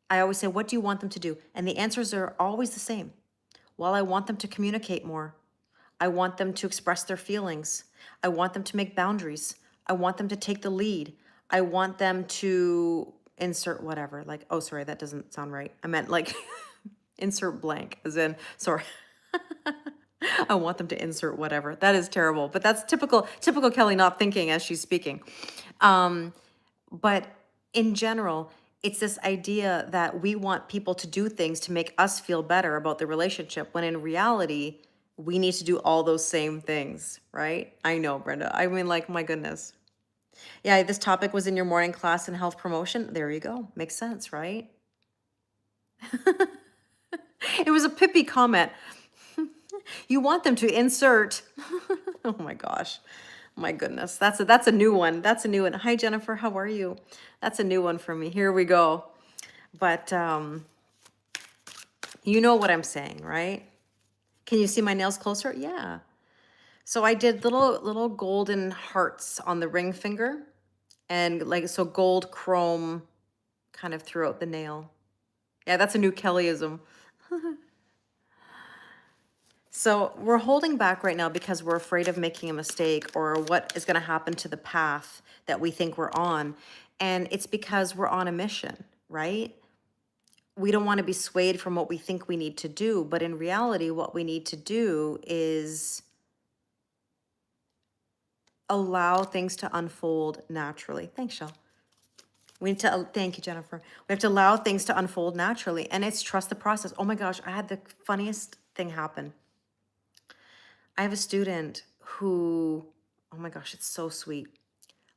I always say, what do you want them to do? And the answers are always the same. Well, I want them to communicate more. I want them to express their feelings. I want them to make boundaries. I want them to take the lead. I want them to insert whatever. Like, oh, sorry, that doesn't sound right. I meant like insert blank, as in, sorry. I want them to insert whatever. That is terrible, but that's typical Kelly not thinking as she's speaking. But in general, it's this idea that we want people to do things to make us feel better about the relationship, when in reality, we need to do all those same things, right? I know, Brenda. I mean, like, my goodness. Yeah, this topic was in your morning class in health promotion. There you go. Makes sense, right? It was a pippy comment. You want them to insert. Oh my gosh. My goodness. That's a new one. That's a new one. Hi Jennifer, how are you? That's a new one for me. Here we go. But you know what I'm saying, right? Can you see my nails closer? Yeah. So I did little golden hearts on the ring finger, and like so gold chrome kind of throughout the nail. Yeah, that's a new Kellyism. So we're holding back right now because we're afraid of making a mistake or what is going to happen to the path that we think we're on. And it's because we're on a mission, right? We don't want to be swayed from what we think we need to do. But in reality, what we need to do is allow things to unfold naturally. Thanks, Shel. We need to, thank you, Jennifer. We have to allow things to unfold naturally. And it's trust the process. Oh my gosh, I had the funniest thing happen. I have a student who, oh my gosh, it's so sweet.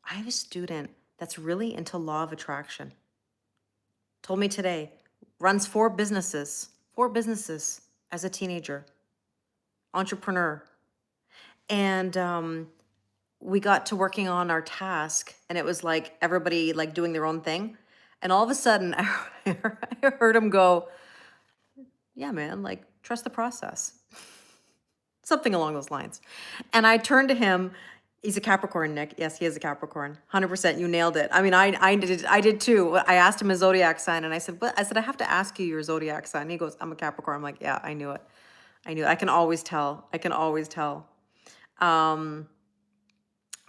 I have a student that's really into law of attraction. Told me today, runs four businesses as a teenager, entrepreneur. And we got to working on our task, and it was like everybody like doing their own thing. And all of a sudden, I heard him go, yeah, man, like trust the process. Something along those lines. And I turned to him He's a Capricorn, Nick. Yes, he is a Capricorn. 100%. You nailed it. I mean, I did too. I asked him his zodiac sign and I said, "What?" I said, "I have to ask you your zodiac sign." And he goes, "I'm a Capricorn." I'm like, "Yeah, I knew it. I knew it. I can always tell. I can always tell." Um,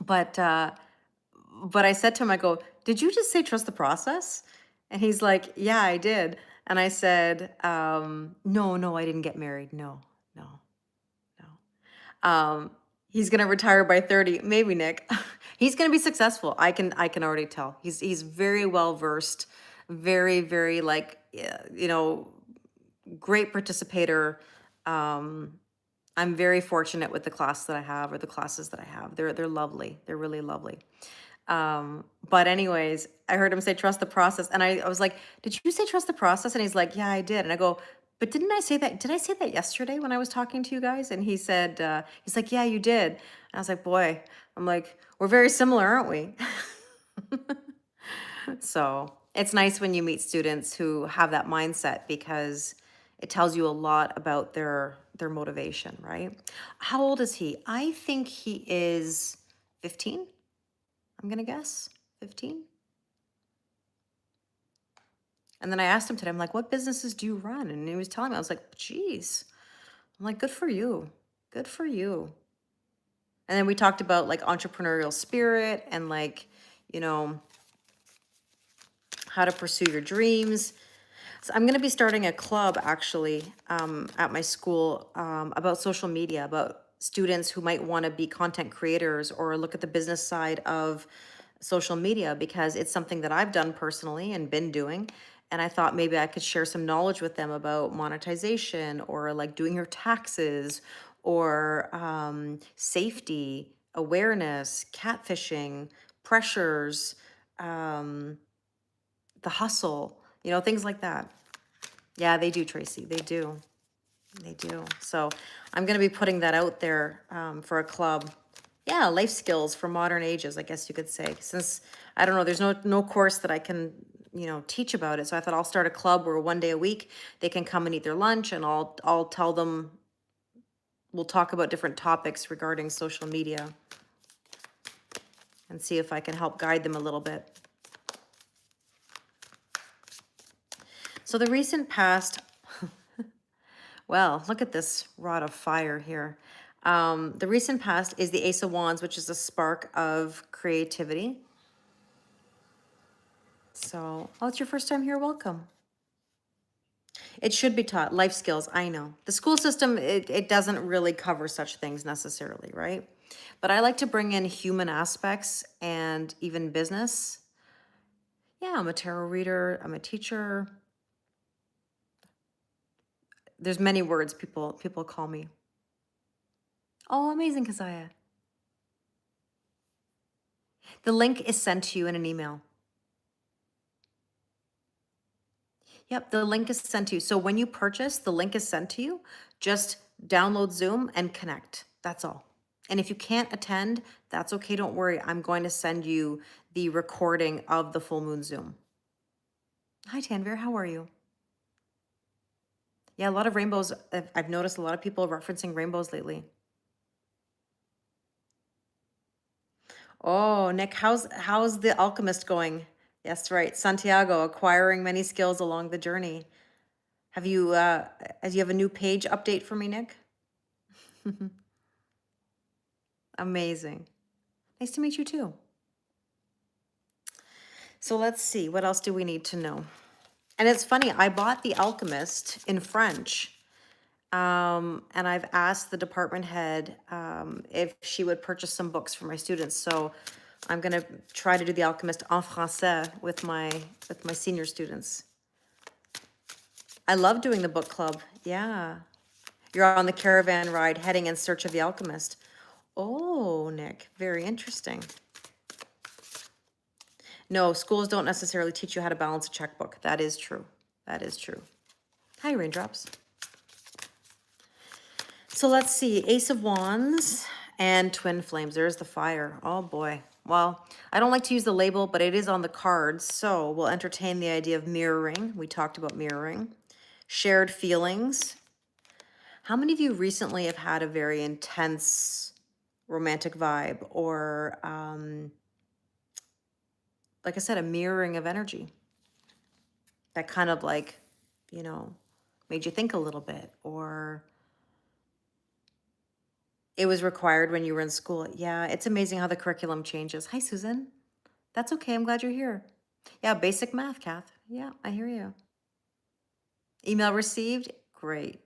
but but I said to him, I go, "Did you just say trust the process?" And he's like, "Yeah, I did." And I said, "No, no, I didn't get married. No, no, no." He's gonna retire by 30, maybe Nick. He's gonna be successful. I can already tell. He's very well versed, very like great participator. Um, I'm very fortunate with the class that I have or the classes that I have. They're lovely. They're really lovely. But anyways, I heard him say trust the process. And I was like, did you say trust the process? And he's like, yeah, I did. And I go, but didn't I say that? Did I say that yesterday when I was talking to you guys? And he said, he's like, yeah, you did. And I was like, boy, I'm like, we're very similar, aren't we? So it's nice when you meet students who have that mindset because it tells you a lot about their motivation, right? How old is he? I think he is 15. I'm gonna guess 15. And then I asked him today, I'm like, what businesses do you run? And he was telling me, I was like, geez. I'm like, good for you. Good for you. And then we talked about like entrepreneurial spirit and like, you know, how to pursue your dreams. So I'm going to be starting a club actually at my school about social media, about students who might want to be content creators or look at the business side of social media because it's something that I've done personally and been doing. And I thought maybe I could share some knowledge with them about monetization or like doing your taxes or safety, awareness, catfishing, pressures, um, the hustle, things like that. Yeah, they do, Tracy. They do. They do. So I'm going to be putting that out there for a club. Yeah, life skills for modern ages, I guess you could say. Since I don't know, there's no course that I can, teach about it. So I thought I'll start a club where one day a week they can come and eat their lunch, and I'll tell them. We'll talk about different topics regarding social media, and see if I can help guide them a little bit. So the recent past. Well, look at this rod of fire here. The recent past is the Ace of Wands, which is a spark of creativity. So, oh, it's your first time here. Welcome. It should be taught. Life skills, I know. The school system, it doesn't really cover such things necessarily, right? But I like to bring in human aspects and even business. Yeah, I'm a tarot reader. I'm a teacher. There's many words people call me. Oh, amazing, Kazaya. The link is sent to you in an email. Yep, the link is sent to you. So when you purchase, the link is sent to you. Just download Zoom and connect. That's all. And if you can't attend, that's okay. Don't worry. I'm going to send you the recording of the full moon Zoom. Hi, Tanvir. How are you? Yeah, a lot of rainbows. I've noticed a lot of people referencing rainbows lately. Oh, Nick, how's the alchemist going? Yes, right. Santiago, acquiring many skills along the journey. Have you as you have a new page update for me, Nick? Amazing. Nice to meet you too. So let's see, what else do we need to know? And it's funny, I bought The Alchemist in French. And I've asked the department head if she would purchase some books for my students. So I'm gonna try to do The Alchemist en français with my senior students. I love doing the book club. Yeah. You're on the caravan ride heading in search of The Alchemist. Oh, Nick, very interesting. No, schools don't necessarily teach you how to balance a checkbook. That is true. That is true. Hi, Raindrops. So let's see, Ace of Wands and Twin Flames. There's the fire. Oh boy. Well, I don't like to use the label, but it is on the cards. So we'll entertain the idea of mirroring. We talked about mirroring. Shared feelings. How many of you recently have had a very intense romantic vibe, or like I said, a mirroring of energy that kind of like, you know, made you think a little bit, or it was required when you were in school. Yeah, it's amazing how the curriculum changes. Hi, Susan. That's okay. I'm glad you're here. Yeah, basic math, Kath. Yeah, I hear you. Email received? Great.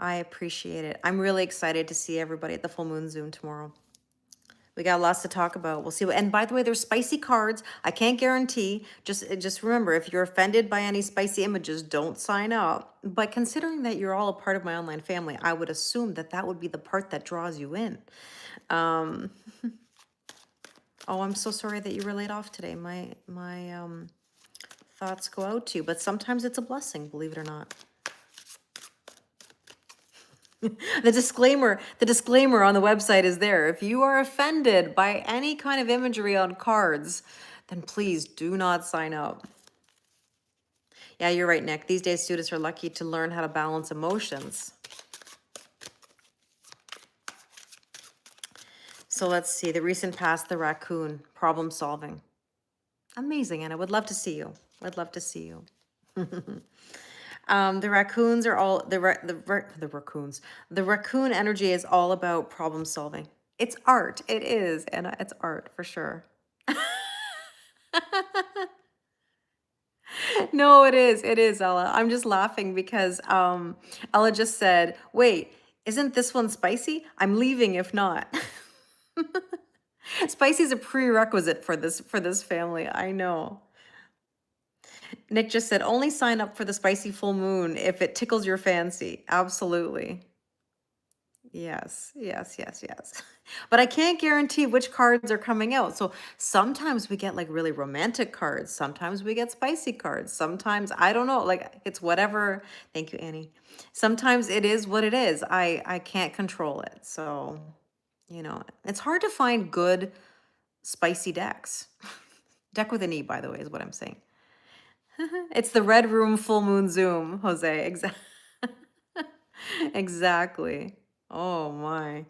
I appreciate it. I'm really excited to see everybody at the full moon Zoom tomorrow. We got lots to talk about. We'll see. And by the way, there's spicy cards. I can't guarantee. Just remember, if you're offended by any spicy images, don't sign up. But considering that you're all a part of my online family, I would assume that that would be the part that draws you in. Um, oh, I'm so sorry that you were laid off today. My thoughts go out to you. But sometimes it's a blessing, believe it or not. The disclaimer on the website is there. If you are offended by any kind of imagery on cards, then please do not sign up. Yeah, you're right, Nick. These days, students are lucky to learn how to balance emotions. So let's see. The recent past, the raccoon, problem solving. Amazing, and I would love to see you. I'd love to see you. The raccoons are all the raccoons. The raccoon energy is all about problem solving. It's art. It is, and it's art for sure. No, it is. It is, Ella. I'm just laughing because Ella just said, "Wait, isn't this one spicy? I'm leaving if not." Spicy is a prerequisite for this family. I know. Nick just said, "Only sign up for the spicy full moon if it tickles your fancy." Absolutely. Yes, yes, yes, yes. But I can't guarantee which cards are coming out. So sometimes we get like really romantic cards. Sometimes we get spicy cards. Sometimes I don't know, like it's whatever. Thank you, Annie. Sometimes it is what it is. I can't control it. So, it's hard to find good spicy decks. Deck with an E, by the way, is what I'm saying. It's the Red Room Full Moon Zoom, Jose. Exactly. Exactly. Oh my.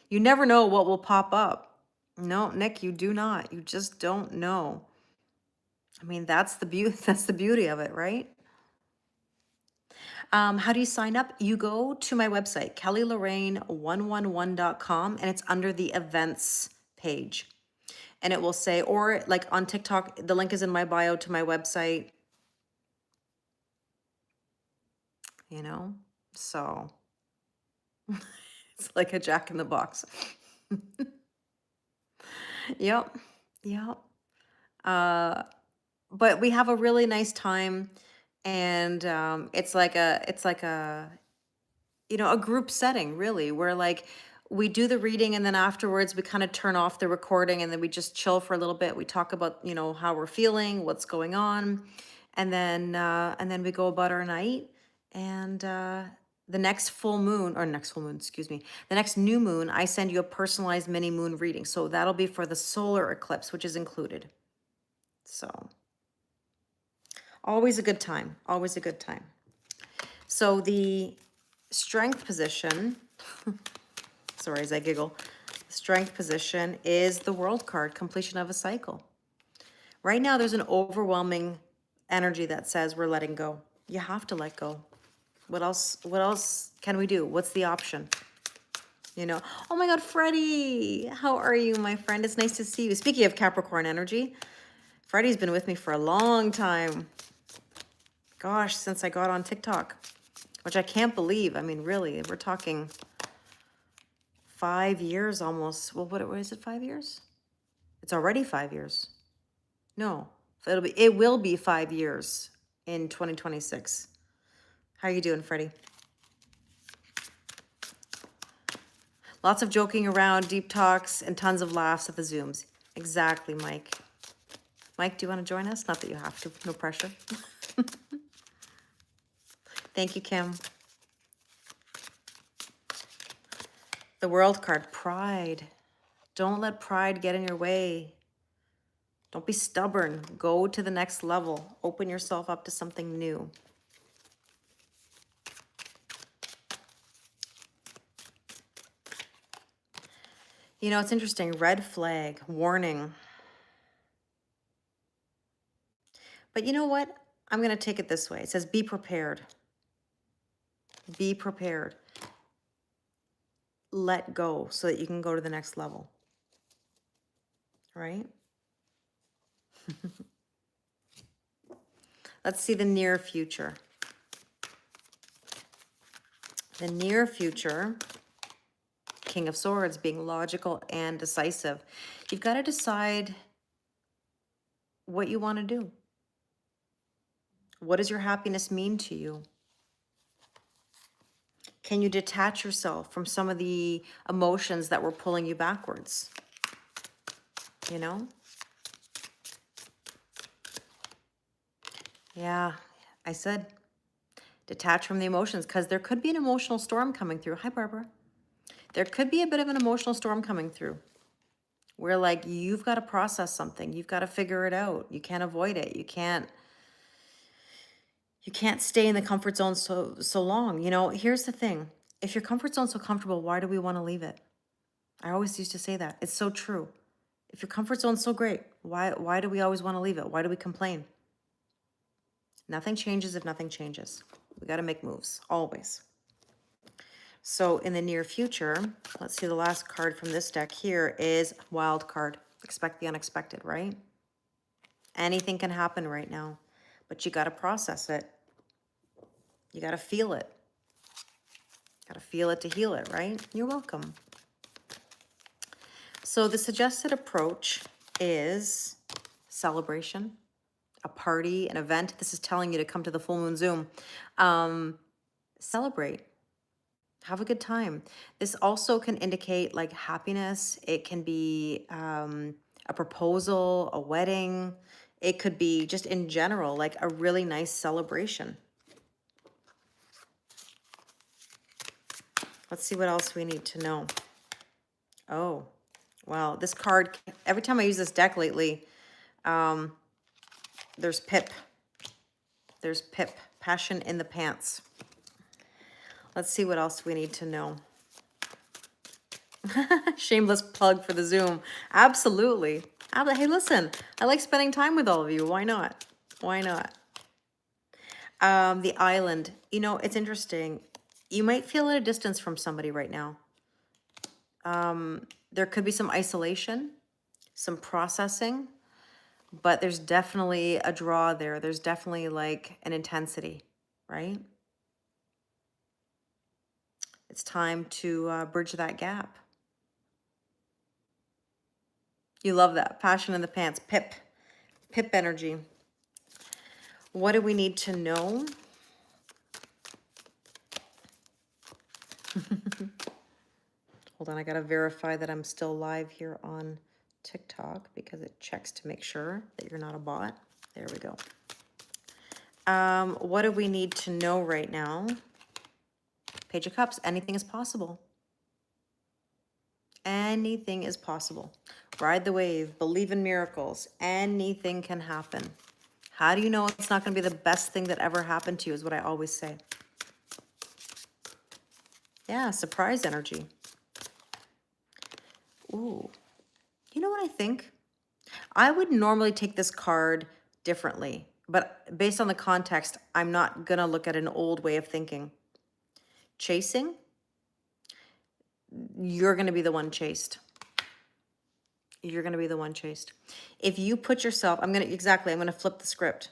You never know what will pop up. No, Nick, you do not. You just don't know. I mean, that's the beauty. That's the beauty of it, right? How do you sign up? You go to my website, kellylorraine111.com, and it's under the events page. And it will say, or like on TikTok, the link is in my bio to my website, you know? So it's like a jack in the box. Yep. Yep. But we have a really nice time, and it's like a group setting, really, where like we do the reading, and then afterwards we kind of turn off the recording, and then we just chill for a little bit. We talk about, how we're feeling, what's going on, and then we go about our night. And the next full moon, or next full moon, excuse me, the next new moon, I send you a personalized mini moon reading. So that'll be for the solar eclipse, which is included. So always a good time. Always a good time. So the strength position, sorry as I giggle, strength position is the world card, completion of a cycle. Right now, there's an overwhelming energy that says we're letting go. You have to let go. What else can we do? What's the option? Oh my God, Freddie, how are you, my friend? It's nice to see you. Speaking of Capricorn energy, Freddie's been with me for a long time. Gosh, since I got on TikTok, which I can't believe. I mean, really, we're talking 5 years almost. Well, what is it, 5 years? It's already 5 years. No, it will be 5 years in 2026. How are you doing, Freddie? Lots of joking around, deep talks, and tons of laughs at the Zooms. Exactly, Mike. Mike, do you want to join us? Not that you have to, no pressure. Thank you, Kim. The world card, pride. Don't let pride get in your way. Don't be stubborn. Go to the next level. Open yourself up to something new. You know, it's interesting. Red flag, warning. But you know what? I'm going to take it this way. It says, be prepared. Be prepared. Let go so that you can go to the next level. Right? Let's see the near future. The near future, King of Swords, being logical and decisive. You've got to decide what you want to do. What does your happiness mean to you? Can you detach yourself from some of the emotions that were pulling you backwards? You know? Yeah, I said detach from the emotions, because there could be an emotional storm coming through. Hi, Barbara. There could be a bit of an emotional storm coming through where, like, you've got to process something. You've got to figure it out. You can't avoid it. You can't stay in the comfort zone so long. You know, here's the thing. If your comfort zone's so comfortable, why do we want to leave it? I always used to say that. It's so true. If your comfort zone's so great, why do we always want to leave it? Why do we complain? Nothing changes if nothing changes. We got to make moves, always. So in the near future, let's see, the last card from this deck here is wild card. Expect the unexpected, right? Anything can happen right now, but you got to process it. You got to feel it. Got to feel it to heal it, right? You're welcome. So the suggested approach is celebration, a party, an event. This is telling you to come to the full moon Zoom. Celebrate. Have a good time. This also can indicate like happiness. It can be a proposal, a wedding. It could be just in general, like a really nice celebration. Let's see what else we need to know. Oh, wow. This card, every time I use this deck lately, there's Pip. There's Pip. Passion in the pants. Let's see what else we need to know. Shameless plug for the Zoom. Absolutely. Hey, listen, I like spending time with all of you. Why not? Why not? The island. You know, it's interesting. You might feel at a distance from somebody right now. There could be some isolation, some processing, but there's definitely a draw there. There's definitely like an intensity, right? It's time to bridge that gap. You love that. Passion in the pants. Pip. Pip energy. What do we need to know? Hold on, I gotta verify that I'm still live here on TikTok because it checks to make sure that you're not a bot. There we go. What do we need to know right now? Page of Cups. Anything is possible. Anything is possible. Ride the wave. Believe in miracles. Anything can happen. How do you know it's not going to be the best thing that ever happened to you is what I always say. Yeah, surprise energy. Ooh. You know what I think? I would normally take this card differently, but based on the context, I'm not going to look at an old way of thinking. Chasing, you're going to be the one chased. You're going to be the one chased. If you put yourself, I'm going to flip the script.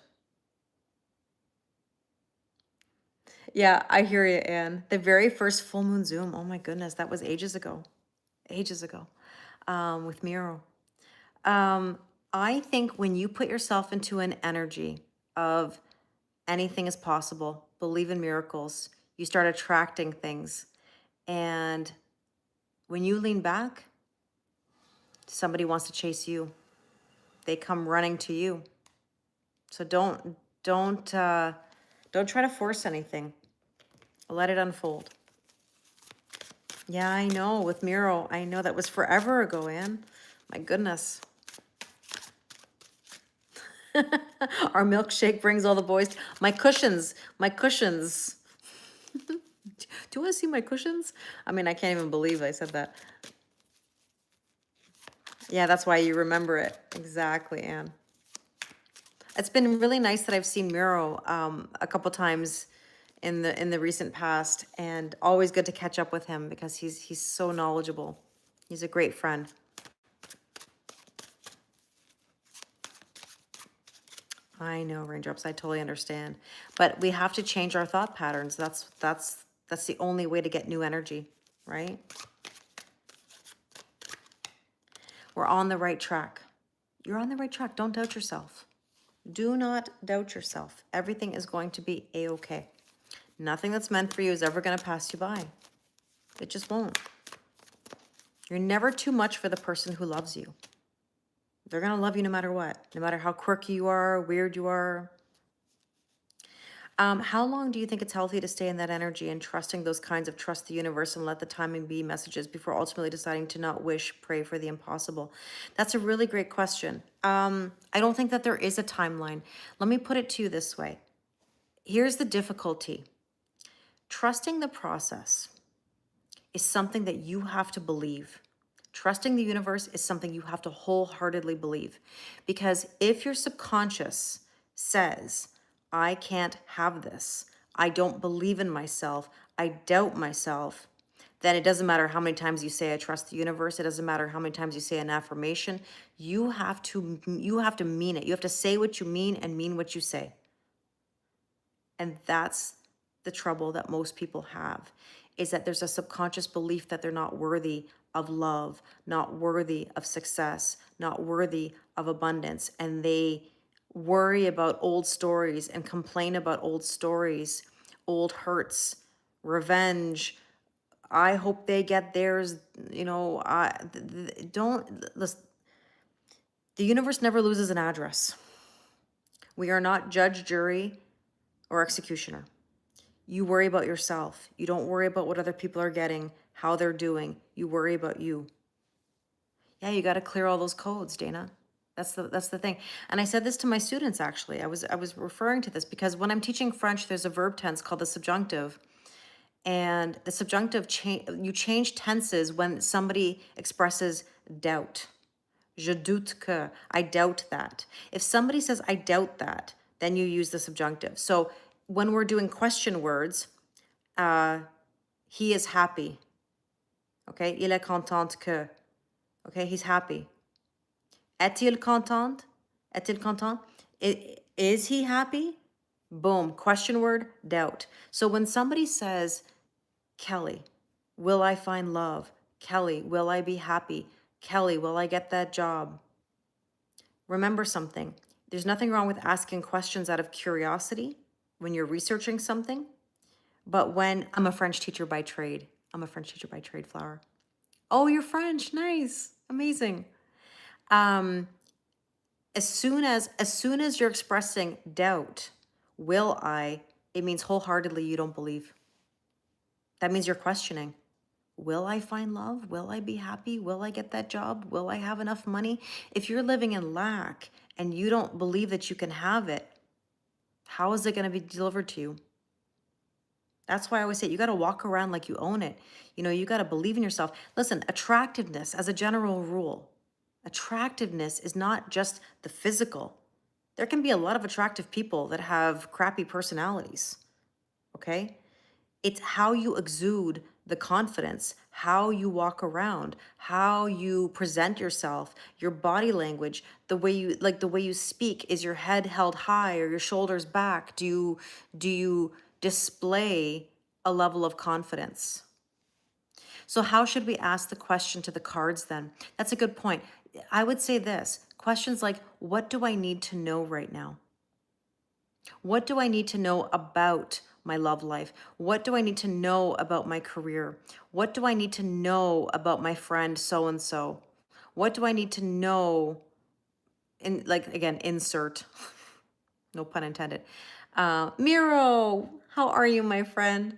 Yeah, I hear you, Anne. The very first full moon Zoom, oh my goodness, that was ages ago. Ages ago, with Miro. I think when you put yourself into an energy of anything is possible, believe in miracles, you start attracting things. And when you lean back, somebody wants to chase you. They come running to you. So don't try to force anything. Let it unfold. Yeah, I know. With Miro, I know that was forever ago, Anne. My goodness. Our milkshake brings all the boys. My cushions. My cushions. Do you want to see my cushions? I mean, I can't even believe I said that. Yeah, that's why you remember it. Exactly, Anne. It's been really nice that I've seen Miro a couple times in the recent past, and always good to catch up with him because he's so knowledgeable. He's a great friend. I know, raindrops, I totally understand. But we have to change our thought patterns. That's the only way to get new energy, right? We're on the right track. You're on the right track. Don't doubt yourself. Do not doubt yourself. Everything is going to be a-okay. Nothing that's meant for you is ever going to pass you by. It just won't. You're never too much for the person who loves you. They're going to love you no matter what, no matter how quirky you are, weird you are. How long do you think it's healthy to stay in that energy and trusting those kinds of trust the universe and let the timing be messages before ultimately deciding to not wish, pray for the impossible? That's a really great question. I don't think that there is a timeline. Let me put it to you this way. Here's the difficulty. Trusting the process is something that you have to believe. Trusting the universe is something you have to wholeheartedly believe. Because if your subconscious says, I can't have this, I don't believe in myself, I doubt myself, then it doesn't matter how many times you say I trust the universe, it doesn't matter how many times you say an affirmation, you have to mean it. You have to say what you mean and mean what you say. And that's the trouble that most people have, is that there's a subconscious belief that they're not worthy of love, not worthy of success, not worthy of abundance. And they worry about old stories and complain about old stories, old hurts, revenge. I hope they get theirs, don't listen. The universe never loses an address. We are not judge, jury, or executioner. You worry about yourself. You don't worry about what other people are getting, how they're doing. You worry about you. Yeah, you got to clear all those codes, Dana. That's the thing. And I said this to my students actually. I was referring to this because when I'm teaching French, there's a verb tense called the subjunctive. And the subjunctive you change tenses when somebody expresses doubt. Je doute que. I doubt that. If somebody says I doubt that, then you use the subjunctive. So when we're doing question words, he is happy. Okay, il est content que. Okay, he's happy. Est-il content? Est-il content? Is he happy? Boom, question word, doubt. So when somebody says, Kelly, will I find love? Kelly, will I be happy? Kelly, will I get that job? Remember something. There's nothing wrong with asking questions out of curiosity when you're researching something. But when I'm a French teacher by trade, Flower. Oh, you're French. Nice. Amazing. As soon as you're expressing doubt, will I, it means wholeheartedly you don't believe. That means you're questioning. Will I find love? Will I be happy? Will I get that job? Will I have enough money? If you're living in lack and you don't believe that you can have it, how is it going to be delivered to you? That's why I always say you got to walk around like you own it. You got to believe in yourself. Listen, attractiveness as a general rule, attractiveness is not just the physical. There can be a lot of attractive people that have crappy personalities, okay? It's how you exude the confidence, how you walk around, how you present yourself, your body language, the way you speak. Is your head held high or your shoulders back? Do you display a level of confidence? So how should we ask the question to the cards then? That's a good point. I would say this, questions like, what do I need to know right now? What do I need to know about my love life? What do I need to know about my career? What do I need to know about my friend so and so? What do I need to know again, insert, no pun intended. Miro, how are you, my friend?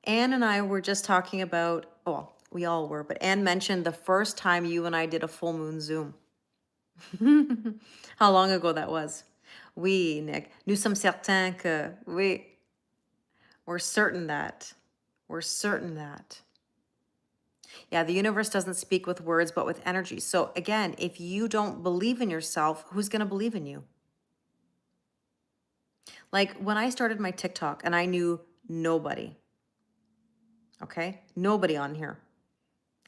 Anne and I were just talking about, well, we all were, but Anne mentioned the first time you and I did a full moon Zoom. How long ago that was. Oui, Nick. Nous sommes certains que, oui, we're certain that. We're certain that. Yeah, the universe doesn't speak with words, but with energy. So again, if you don't believe in yourself, who's going to believe in you? Like when I started my TikTok and I knew nobody, okay? Nobody on here.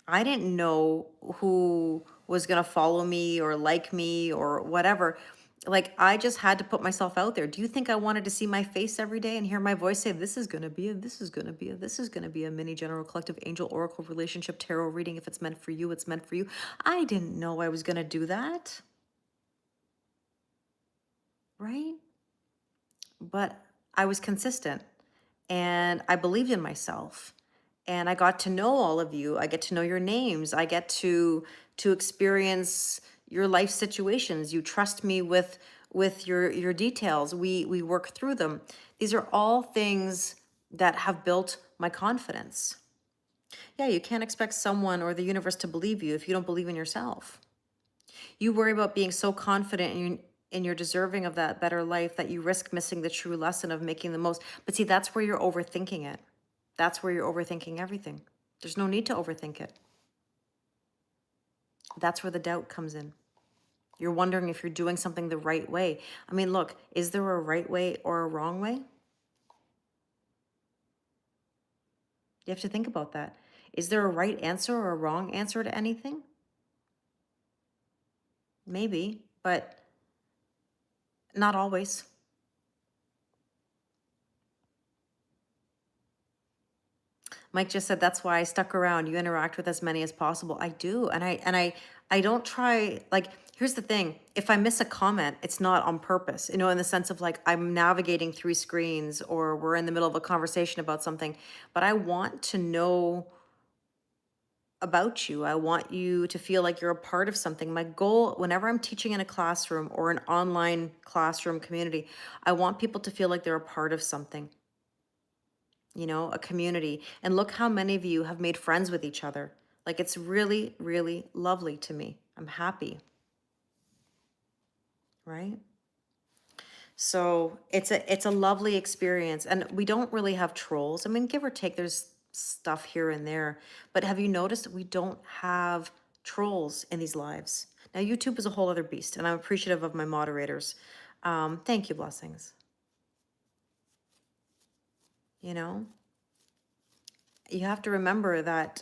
I didn't know who was going to follow me or like me or whatever. Like I just had to put myself out there. Do you think I wanted to see my face every day and hear my voice say, this is going to be a, this is going to be a, this is going to be a mini general collective angel oracle relationship tarot reading. If it's meant for you, it's meant for you. I didn't know I was going to do that. Right? But I was consistent and I believed in myself and I got to know all of you. I get to know your names. I get to experience your life situations. You trust me with your details. We work through them. These are all things that have built my confidence. Yeah, you can't expect someone or the universe to believe you if you don't believe in yourself. You worry about being so confident in your deserving of that better life that you risk missing the true lesson of making the most. But see, that's where you're overthinking it. That's where you're overthinking everything. There's no need to overthink it. That's where the doubt comes in. You're wondering if you're doing something the right way. I mean, look, is there a right way or a wrong way? You have to think about that. Is there a right answer or a wrong answer to anything? Maybe, but not always. Mike just said that's why I stuck around. You interact with as many as possible. I do. And I don't try like here's the thing. If I miss a comment, it's not on purpose. You know, in the sense of like I'm navigating through screens or we're in the middle of a conversation about something, but I want to know about you. I want you to feel like you're a part of something. My goal whenever I'm teaching in a classroom or an online classroom community, I want people to feel like they're a part of something, you know, a community. And look how many of you have made friends with each other. Like it's really, really lovely to me. I'm happy, right? So it's a lovely experience. And we don't really have trolls. I mean, give or take, there's stuff here and there. But have you noticed we don't have trolls in these lives? Now, YouTube is a whole other beast, and I'm appreciative of my moderators. Thank you, blessings. You know, you have to remember that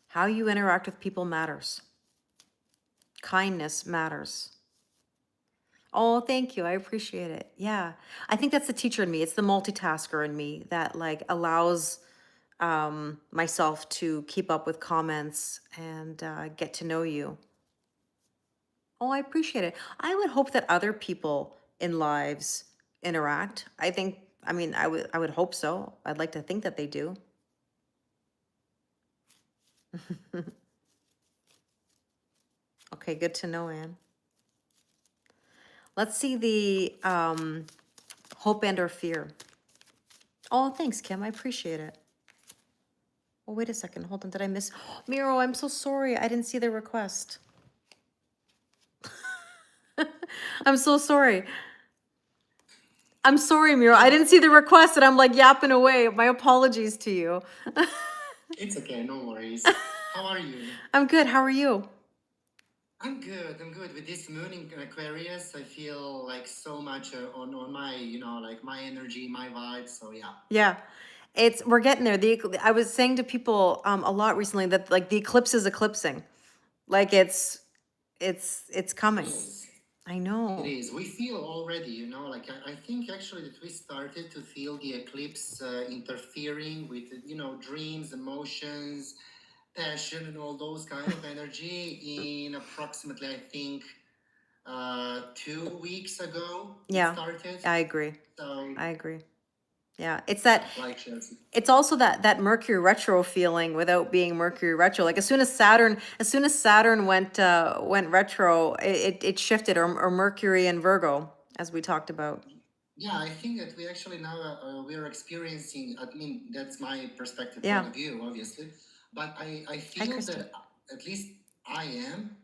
how you interact with people matters. Kindness matters. Oh, thank you. I appreciate it. Yeah. I think that's the teacher in me. It's the multitasker in me that like allows myself to keep up with comments and get to know you. Oh, I appreciate it. I would hope that other people in lives interact. I think, I mean, I would hope so. I'd like to think that they do. Okay, good to know, Anne. Let's see the hope and or fear. Oh, thanks, Kim. I appreciate it. Oh, wait a second. Hold on. Did I miss? Miro, I'm so sorry. I didn't see the request. I'm so sorry. I'm sorry, Miro. I didn't see the request and I'm like yapping away. My apologies to you. It's okay, no worries. How are you? I'm good. How are you? I'm good. I'm good. With this moon in Aquarius, I feel like so much on my, like my energy, my vibe. So yeah. Yeah. We're getting there. I was saying to people a lot recently that like the eclipse is eclipsing. Like it's coming. Yes, I it know. is. We feel already, like I think actually that we started to feel the eclipse interfering with, dreams, emotions, passion, and all those kind of energy in approximately, I think, 2 weeks ago. Yeah. It started. I agree. So I agree. Yeah. It's that like Chelsea. it's also that Mercury retro feeling without being Mercury retro. Like as soon as Saturn went retro, it shifted or Mercury and Virgo, as we talked about. Yeah, I think that we actually now we are experiencing. I mean, that's my perspective, Yeah. point of view, obviously. But I Hi, feel Krista. that at least I am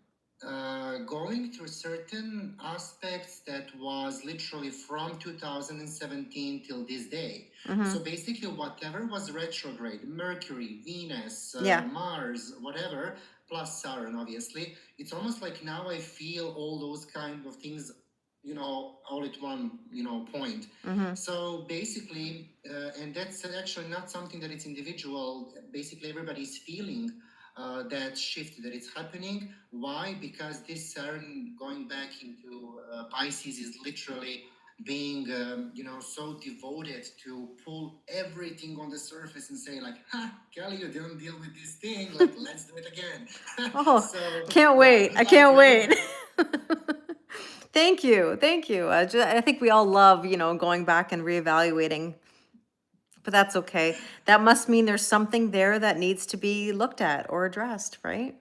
going through certain aspects that was literally from 2017 till this day. Mm-hmm. So basically, whatever was retrograde, Mercury, Venus, Yeah. Mars, whatever, plus Saturn, obviously, it's almost like now I feel all those kind of things, all at one, point. Mm-hmm. So basically, and that's actually not something that it's individual. Basically, everybody's feeling that shift that it's happening. Why? Because this Saturn going back into Pisces is literally being, so devoted to pull everything on the surface and say like, "Ha, Kelly, you didn't deal with this thing. Like, let's do it again." Oh, So can't yeah, wait. good I luck can't to wait. everybody. Thank you. Thank you. I think we all love, going back and reevaluating, but that's okay. That must mean there's something there that needs to be looked at or addressed, right?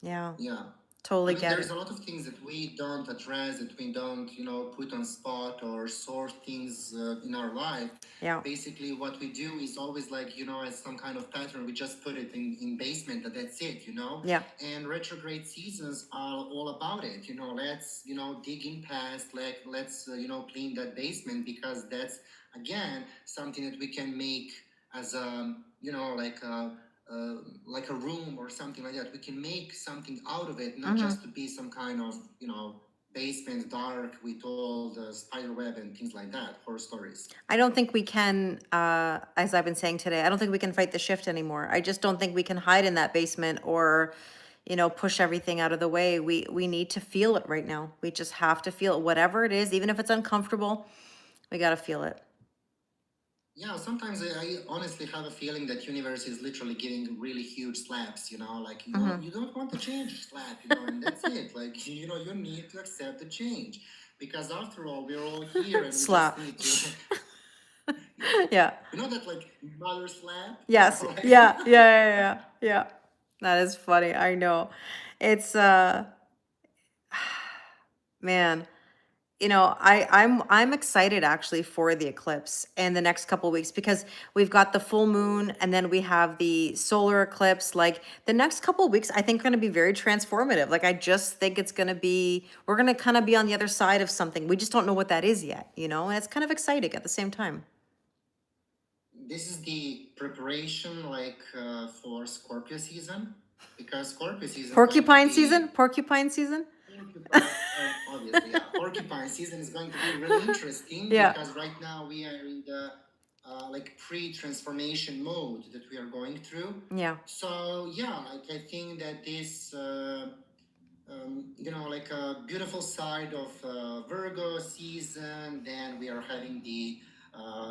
Yeah, Yeah. I totally mean, get there's it. a lot of things that we don't address, that we don't, put on spot or sort things in our life. Yeah. Basically, what we do is always like, as some kind of pattern, we just put it in basement, and that's it. Yeah. And retrograde seasons are all about it. Let's, dig in past, let's, clean that basement, because that's, again, something that we can make as a, uh, like a room or something like that. We can make something out of it, not Mm-hmm. just to be some kind of, basement dark with all the spider web and things like that, horror stories. I don't think we can, as I've been saying today, I don't think we can fight the shift anymore. I just don't think we can hide in that basement or, push everything out of the way. We need to feel it right now. We just have to feel it, whatever it is, even if it's uncomfortable. We got to feel it. Yeah, sometimes I honestly have a feeling that universe is literally giving really huge slaps, like, Mm-hmm. you don't want to change, slap, and that's it. Like, you need to accept the change, because after all, we're all here and we just Slap. need to, Yeah. that like mother slap, Yes. like. Yeah. Yeah. Yeah. Yeah. Yeah. That is funny. I know. It's man, I'm excited actually for the eclipse and the next couple weeks because we've got the full moon and then we have the solar eclipse. Like the next couple weeks, I think are going to be very transformative. Like I just think we're going to kind of be on the other side of something. We just don't know what that is yet, and it's kind of exciting at the same time. This is the preparation, like, for Scorpio season, because Scorpio season is going to Porcupine season? be Porcupine season? porcupine. Obviously, yeah, porcupine season is going to be really interesting, Yeah. because right now we are in the like pre-transformation mode that we are going through. Yeah. So yeah, like I think that this. Like a beautiful side of Virgo season. Then we are having the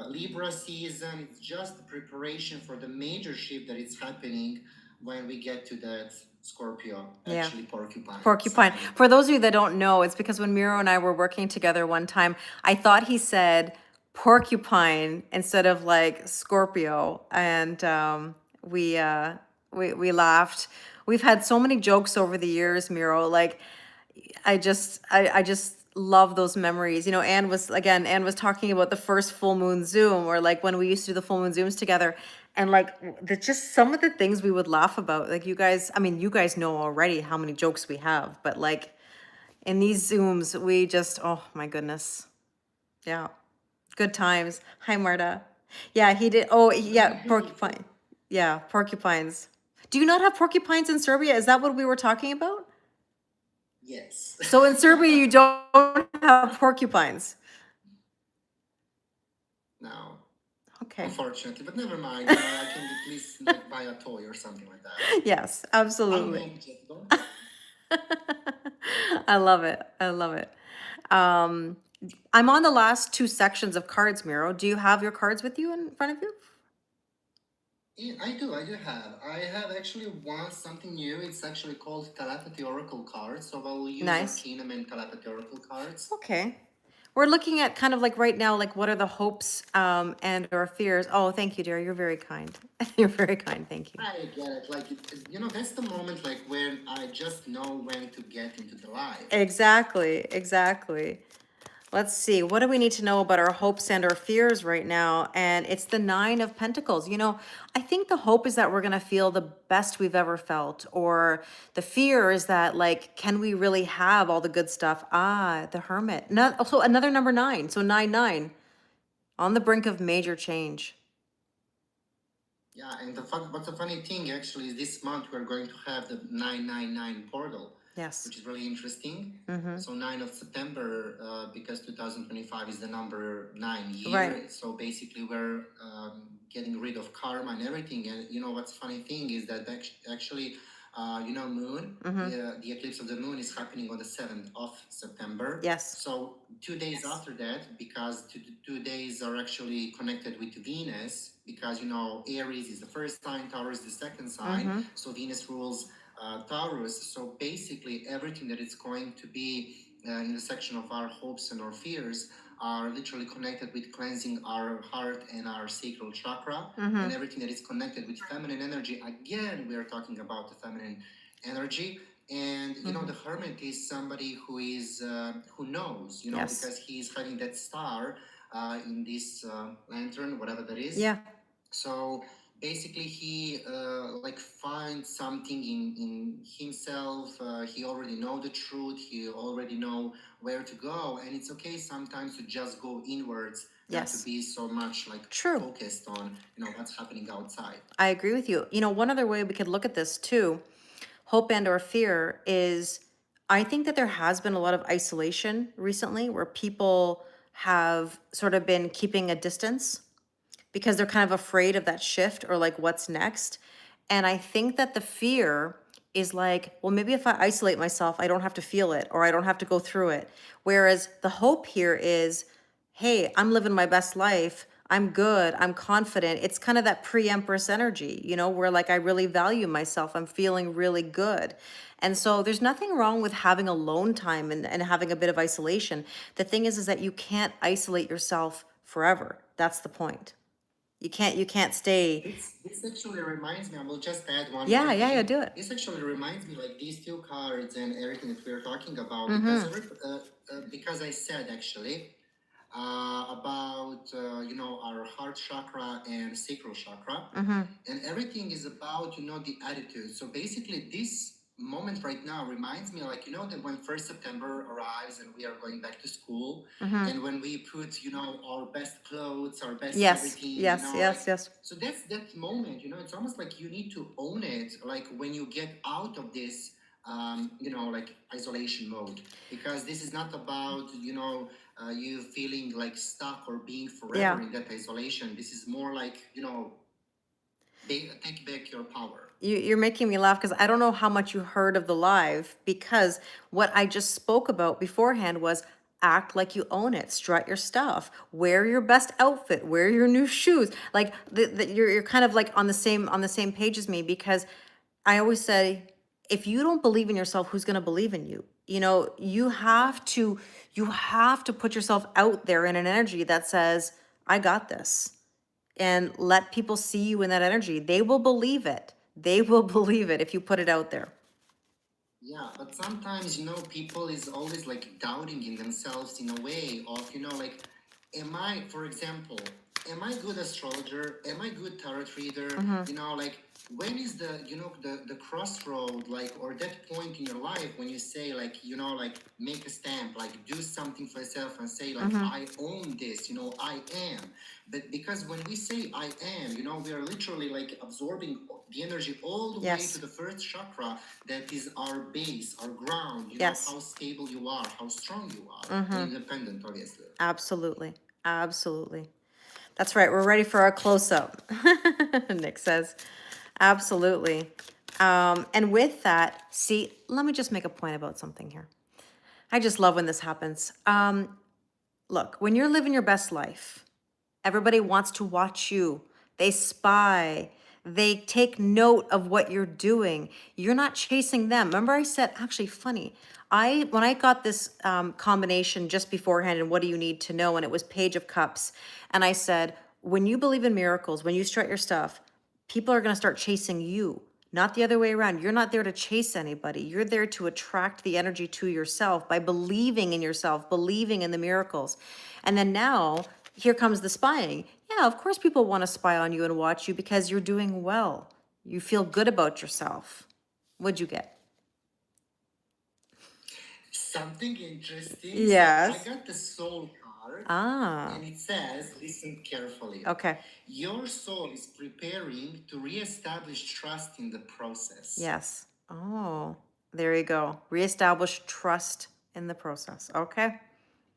Libra season. It's just the preparation for the major shift that is happening when we get to that Scorpio, Yeah. actually porcupine Porcupine. sign. For those of you that don't know, it's because when Miro and I were working together one time, I thought he said porcupine instead of like Scorpio, and we laughed. We've had so many jokes over the years, Miro. Like I just love those memories. Anne was talking about the first full moon Zoom, or like when we used to do the full moon Zooms together. And like just some of the things we would laugh about. Like you guys know already how many jokes we have, but like in these Zooms, we just, oh my goodness. Yeah. Good times. Hi, Marta. Yeah, he did. Oh, yeah, porcupine. Yeah, porcupines. Do you not have porcupines in Serbia? Is that what we were talking about? Yes. So in Serbia, you don't have porcupines. No, Okay. unfortunately, but never mind. I can at least like buy a toy or something like that. Yes, I'll absolutely. manage it. Don't worry. I love it. I love it. Um, I'm on the last two sections of cards, Miro. Do you have your cards with you in front of you? Yeah, I do. I do have. I have actually one something new. It's actually called Telepathy Oracle cards. So I'll use Nice. Arcanum and Telepathy Oracle cards. Okay. We're looking at kind of like right now, like what are the hopes and or fears? Oh, thank you, dear. You're very kind. You're very kind. Thank you. I get it. Like, that's the moment like when I just know when to get into the light. Exactly. Exactly. Let's see. What do we need to know about our hopes and our fears right now? And it's the Nine of Pentacles. I think the hope is that we're going to feel the best we've ever felt, or the fear is that, like, can we really have all the good stuff? Ah, the Hermit. Not also another number nine. So 9, on the brink of major change. Yeah, and but the funny thing actually is this month we're going to have the 999 portal, Yes. which is really interesting. Mm-hmm. So 9 of September, because 2025 is the number 9 Right. year. So basically we're getting rid of karma and everything. And you know what's funny thing is that actually, moon, Mm-hmm. the eclipse of the moon is happening on the 7th of September. Yes. So 2 days after that, because 2 days are actually connected with Venus, because Aries is the first sign, Taurus is the second sign. Mm-hmm. So Venus rules Taurus. So basically, everything that is going to be in the section of our hopes and our fears are literally connected with cleansing our heart and our sacral chakra, Mm-hmm. and everything that is connected with feminine energy. Again, we are talking about the feminine energy. And Mm-hmm. the hermit is somebody who knows, Yes. because he's having that star in this lantern, whatever that is. Yeah. So basically, he like finds something in himself. He already know the truth. He already know where to go, and it's okay sometimes to just go inwards, not to Yes. be so much like True. focused on what's happening outside. I agree with you. One other way we could look at this too, hope and or fear, is I think that there has been a lot of isolation recently where people have sort of been keeping a distance because they're kind of afraid of that shift or like what's next. And I think that the fear is like, well, maybe if I isolate myself, I don't have to feel it or I don't have to go through it. Whereas the hope here is, hey, I'm living my best life. I'm good. I'm confident. It's kind of that pre-empress energy, where like I really value myself. I'm feeling really good. And so there's nothing wrong with having alone time and having a bit of isolation. The thing is that you can't isolate yourself forever. That's the point. You can't stay. This actually reminds me. I will just add one Yeah, more yeah, yeah, thing. do it. This actually reminds me like these two cards and everything that we're talking about, Mm-hmm. because I said actually about our heart chakra and sacral chakra, Mm-hmm. and everything is about the attitude. So basically, this moment right now reminds me like that when 1st September arrives and we are going back to school, Mm-hmm. and when we put our best clothes, our best Yes, everything, yes, yes, yes. so that's that moment. It's almost like you need to own it, like when you get out of this like isolation mode, because this is not about you feeling like stuck or being Yeah. forever in that isolation. This is more like take back your power. You're making me laugh because I don't know how much you heard of the live, because what I just spoke about beforehand was act like you own it, strut your stuff, wear your best outfit, wear your new shoes. Like you're kind of like on the same page as me, because I always say, if you don't believe in yourself, who's going to believe in you? You have to put yourself out there in an energy that says, I got this, and let people see you in that energy. They will believe it. They will believe it if you put it out there. Yeah, but sometimes people is always like doubting in themselves in a way of like, am I, for example, am I good astrologer? Am I good tarot reader? Mm-hmm. Like when is the crossroad, like, or that point in your life when you say like like make a stamp, like do something for yourself and say like Mm-hmm. I own this, I am. But because when we say I am, we are literally like absorbing the energy all the way to Yes. the first chakra, that is our base, our ground, Yes. how stable you are, how strong you are, and Mm-hmm. independent, obviously. Absolutely. Absolutely. That's right. We're ready for our close up. Nick says, absolutely. And with that, see, let me just make a point about something here. I just love when this happens. Look, when you're living your best life, everybody wants to watch you. They spy. They take note of what you're doing. You're not chasing them. Remember, I said, actually, funny. When I got this combination just beforehand, and what do you need to know? And it was Page of Cups, and I said, when you believe in miracles, when you strut your stuff, people are going to start chasing you, not the other way around. You're not there to chase anybody. You're there to attract the energy to yourself by believing in yourself, believing in the miracles. And then now, here comes the spying. Yeah, of course people want to spy on you and watch you because you're doing well. You feel good about yourself. What'd you get? Something interesting. So I Yes. got the soul card, Ah, and it says, listen carefully. okay. Your soul is preparing to reestablish trust in the process. Yes. Oh, there you go. Reestablish trust in the process. Okay.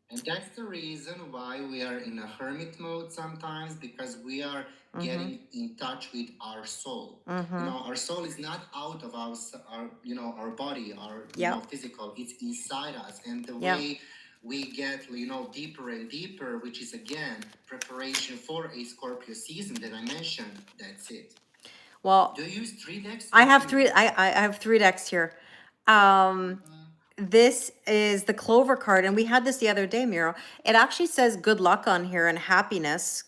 And that's the reason why we are in a hermit mode sometimes, because we are Mm-hmm. getting in touch with our soul. Mm-hmm. Our soul is not out of our our body, our Yep. physical. It's inside us, and the Yep. way we get deeper and deeper, which is again preparation for a Scorpio season that I mentioned. That's it. Well, Do you use 3 decks I or have two three. decks? I have three decks here. This is the Clover card, and we had this the other day, Miro. It actually says good luck on here and happiness,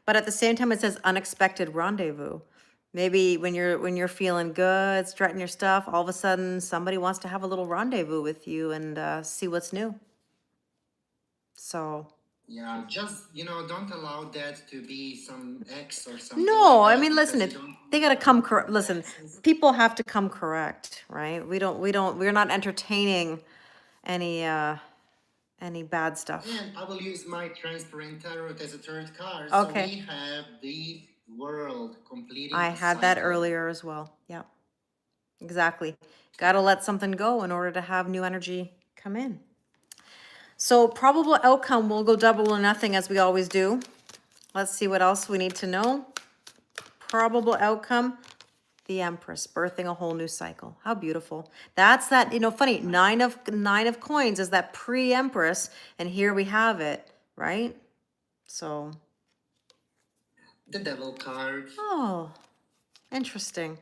but at the same time, it says unexpected rendezvous. Maybe when you're feeling good, strutting your stuff, all of a sudden somebody wants to have a little rendezvous with you and see what's new. So Yeah, just don't allow that to be some X or something no, like I that, mean, listen, because you it don't they need gotta to come allow correct. those Listen, X's. people have to come correct, right? We're not entertaining any bad stuff. And I will use my transparent tarot as a third card. So Okay. we have the world I completing a had that cycle. earlier as well. Yeah, exactly. Got to let something go in order to have new energy come in. So probable outcome, we'll go double or nothing as we always do. Let's see what else we need to know. Probable outcome, the Empress birthing a whole new cycle. How beautiful. That's that, funny, nine of coins is that pre-Empress, and here we have it, right? So, The devil card. oh, interesting.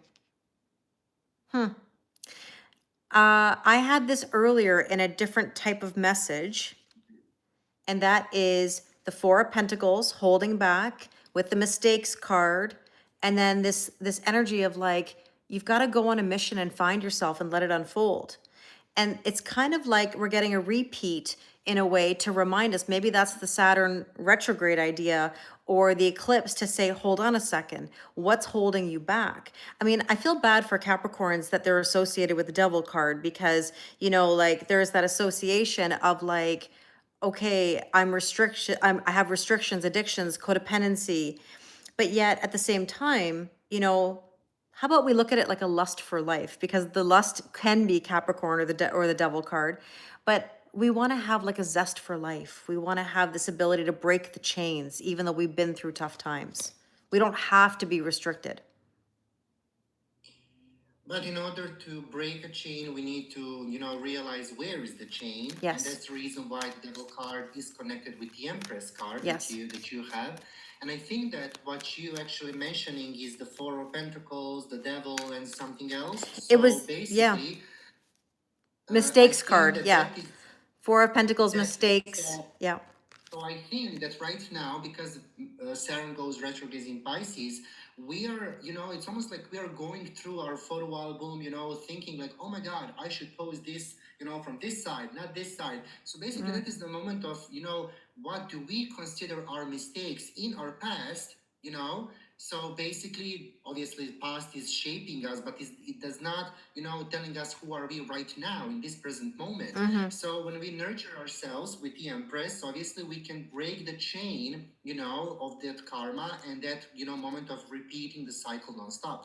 I had this earlier in a different type of message, and that is the Four of Pentacles holding back with the mistakes card, and then this energy of like you've got to go on a mission and find yourself and let it unfold. And it's kind of like we're getting a repeat in a way to remind us, maybe that's the Saturn retrograde idea or the eclipse, to say, hold on a second, what's holding you back? I mean, I feel bad for Capricorns that they're associated with the devil card because, like there's that association of like, okay, I have restrictions, addictions, codependency, but yet at the same time, how about we look at it like a lust for life? Because the lust can be Capricorn or the devil card, but we want to have like a zest for life. We want to have this ability to break the chains, even though we've been through tough times. We don't have to be restricted. But in order to break a chain, we need to, realize where is the chain, and Yes. that's the reason why the devil card is connected with the Empress card Yes. that you have. And I think that what you actually mentioning is the Four of Pentacles, the devil, and something else. It So was, yeah, basically, I mistakes think card. that Yeah. that is Four of Pentacles, that's it. mistakes. Yeah. So I think that right now, because Saturn goes retrograde in Pisces, we are, it's almost like we are going through our photo album, thinking like, oh my God, I should post this, from this side, not this side. So basically, that is the moment of, what do we consider our mistakes in our past, So basically, obviously, the past is shaping us, but it does not, telling us who are we right now in this present moment. So when we nurture ourselves with the Empress, obviously we can break the chain, of that karma and that, moment of repeating the cycle nonstop.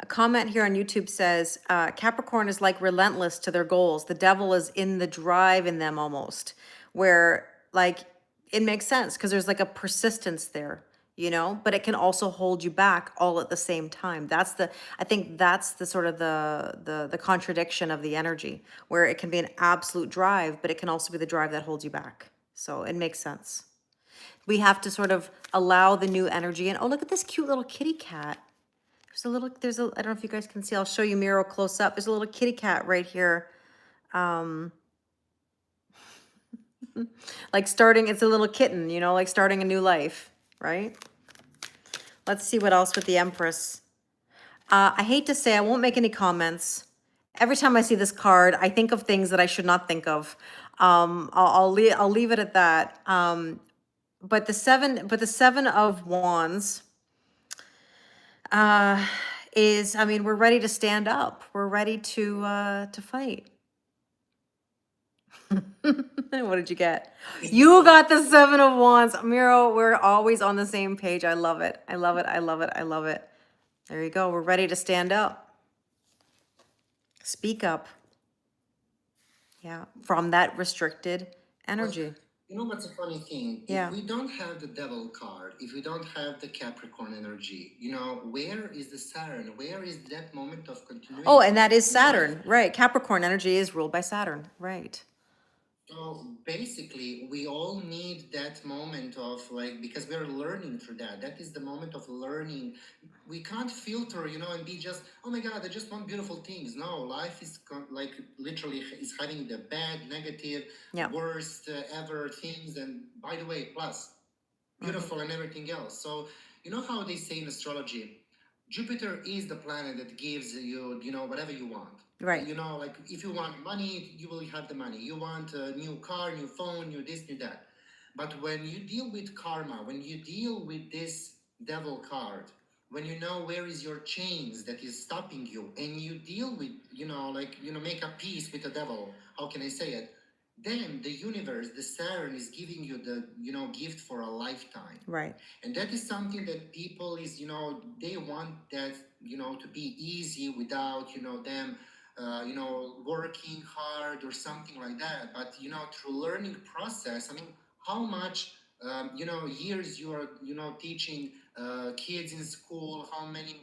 A comment here on YouTube says, Capricorn is like relentless to their goals. The devil is in the drive in them almost, where like it makes sense because there's like a persistence there, but it can also hold you back all at the same time. I think that's the sort of the contradiction of the energy, where it can be an absolute drive, but it can also be the drive that holds you back. So it makes sense. We have to sort of allow the new energy in. Oh, look at this cute little kitty cat. I don't know if you guys can see, I'll show you Miro close up. There's a little kitty cat right here. It's a little kitten, like starting a new life, right? Let's see what else with the Empress. I hate to say, I won't make any comments. Every time I see this card, I think of things that I should not think of. I'll leave it at that. But the seven of wands uh, is, I mean, we're ready to stand up. We're ready to fight. What did you get? You got the seven of wands, Miro. We're always on the same page. I love it. I love it. I love it. I love it. There you go. We're ready to stand up. Speak up. Yeah, from that restricted But energy. you know what's a funny thing? If Yeah. we don't have the devil card, if we don't have the Capricorn energy, where is the Saturn? Where is that moment of Oh, and continuity that is in life? Saturn, right? Capricorn energy is ruled by Saturn, right? So basically, we all need that moment of like, because we're learning through that. That is the moment of learning. We can't filter, and be just, oh my God, I just want beautiful things. No, life is like literally is having the bad, negative, Yeah. worst ever things. And by the way, plus Hmm. beautiful and everything else. So, you know how they say in astrology, Jupiter is the planet that gives you, whatever you want. Right. Like if you want money, you will have the money. You want a new car, new phone, new this, new that. But when you deal with karma, when you deal with this devil card, when you know where is your chains that is stopping you, and you deal with, like, make a peace with the devil, how can I say it? Then the universe, the Saturn is giving you the, gift for a lifetime. Right. And that is something that people is, they want that, to be easy without, them, working hard or something like that. But, through learning process, I mean, how much, years you are, teaching kids in school, how many,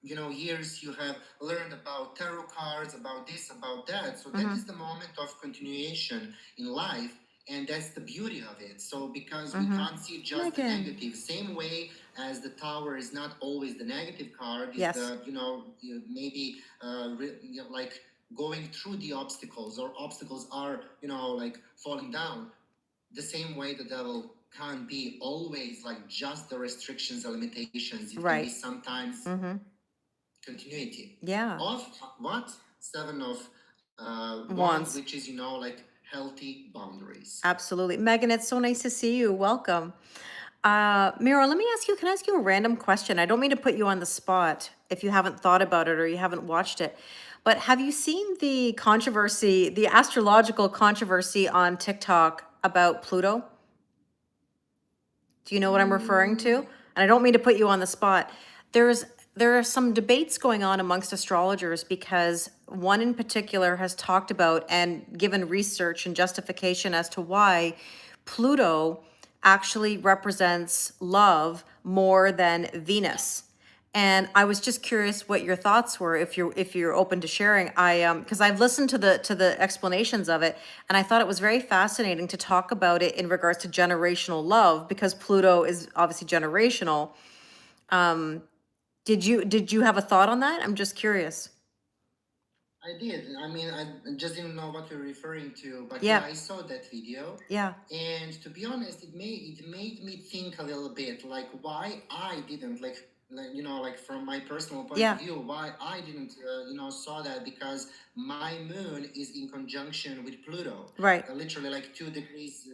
years you have learned about tarot cards, about this, about that. So that Hmm. is the moment of continuation in life, and that's the beauty of it. So because we Hmm. can't see just the Megan. negative, same way as the tower is not always the negative card, is Yes. the, maybe like going through the obstacles, or obstacles are, like falling down. The same way the devil can't be always like just the restrictions and limitations. It can be Right. sometimes Hmm. continuity Yeah. of what? Seven of wands, Wands. which is, like healthy boundaries. Absolutely. Megan, it's so nice to see you. Welcome. Mira, let me ask you, can I ask you a random question? I don't mean to put you on the spot if you haven't thought about it or you haven't watched it, but have you seen the controversy, the astrological controversy on TikTok about Pluto? Do you know what I'm referring to? Mm, And I don't mean to put you on the spot. There's there are some debates going on amongst astrologers because one in particular has talked about and given research and justification as to why Pluto actually represents love more than Venus. And I was just curious what your thoughts were, if you're open to sharing. Because I've listened to the explanations of it, and I thought it was very fascinating to talk about it in regards to generational love, because Pluto is obviously generational. Did you have a thought on that? I'm just curious. I did. I mean, I just didn't know what you're referring to, but yeah, Yeah, I saw that video, yeah, and to be honest, it made me think a little bit, like why I didn't like from my personal point of yeah, view, why I didn't saw that, because my moon is in conjunction with Pluto, right. literally like 2 degrees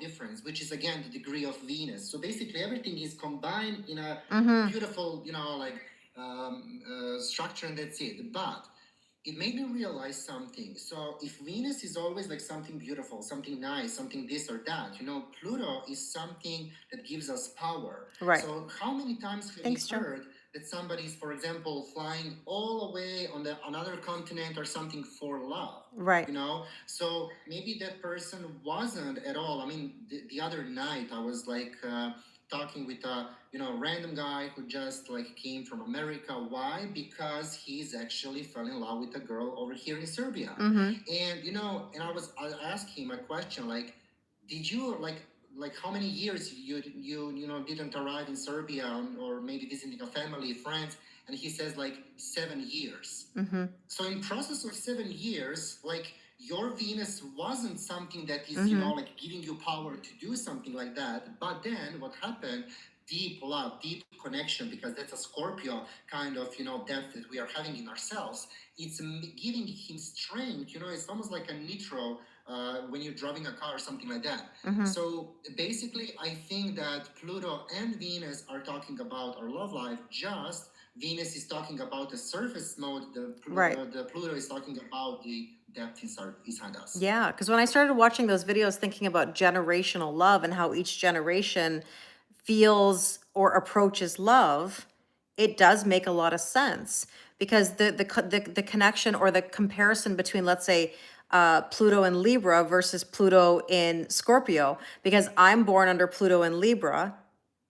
difference, which is again the degree of Venus. So basically, everything is combined in a Mm-hmm. beautiful like structure, and that's it. But it made me realize something. So if Venus is always like something beautiful, something nice, something this or that, Pluto is something that gives us power. Right. So how many times have you Thanks, Joe. heard that somebody's, for example, flying all the way on the another continent or something for love? Right. So maybe that person wasn't at all. I mean, the other night I was like talking with a random guy who just like came from America. Why? Because he's actually fell in love with a girl over here in Serbia. Mm-hmm. And and I asked him a question like, did you like how many years you didn't arrive in Serbia, or maybe visiting a family, friends? And he says like 7 years. Mm-hmm. So in process of 7 years, like your Venus wasn't something that is, Mm-hmm. like giving you power to do something like that. But then what happened? deep love, deep connection, because that's a Scorpio kind of, depth that we are having in ourselves. It's giving him strength. It's almost like a nitro when you're driving a car or something like that. Mm-hmm. So basically, I think that Pluto and Venus are talking about our love life. Just Venus is talking about the surface mode. Right. The Pluto is talking about the depth inside us. Yeah, because when I started watching those videos thinking about generational love and how each generation feels or approaches love, it does make a lot of sense because the connection or the comparison between, let's say, Pluto in Libra versus Pluto in Scorpio, because I'm born under Pluto in Libra,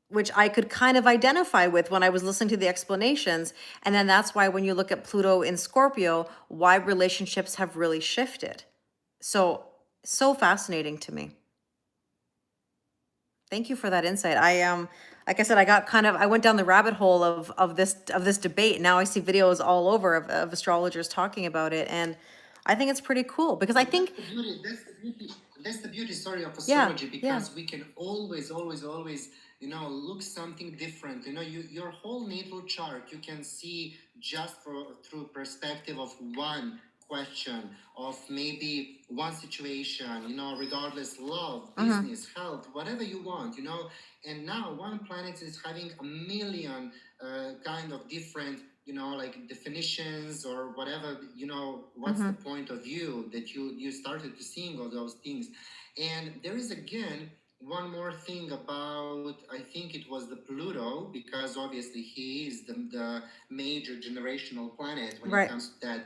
which I could kind of identify with when I was listening to the explanations. And then that's why when you look at Pluto in Scorpio, why relationships have really shifted. So fascinating to me. Thank you for that insight. Like I said, I went down the rabbit hole of this debate. Now I see videos all over of astrologers talking about it, and I think it's pretty cool because I But think, that's the beauty. That's the beauty. That's the beauty, sorry, of yeah, astrology, yeah, because we can always, always, always, look something different. Your whole natal chart, you can see just through perspective of one question, of maybe one situation. Regardless, love, mm-hmm, business, health, whatever you want. And now one planet is having a million kind of different like definitions or whatever. What's mm-hmm, the point of view that you started to seeing all those things. And there is again one more thing about, I think it was the Pluto, because obviously he is the major generational planet when it right, comes to that.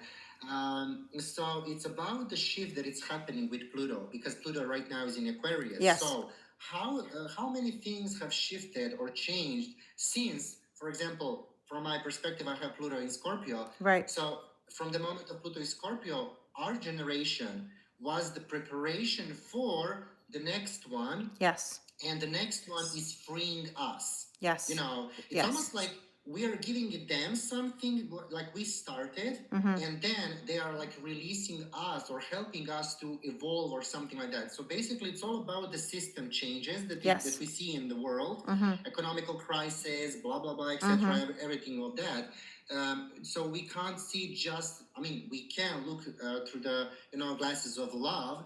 So it's about the shift that it's happening with Pluto, because Pluto right now is in Aquarius. yes, So how many things have shifted or changed since, for example, from my perspective, I have Pluto in Scorpio. right, So from the moment of Pluto in Scorpio, our generation was the preparation for the next one, yes, and the next one is freeing us. yes, It's yes, almost like we are giving them something like we started, mm-hmm, and then they are like releasing us or helping us to evolve or something like that. So basically, it's all about the system changes that yes, we see in the world, mm-hmm, economical crisis, blah blah blah, mm-hmm, etc. Everything of that. So we can't see just. I mean, we can look through the glasses of love,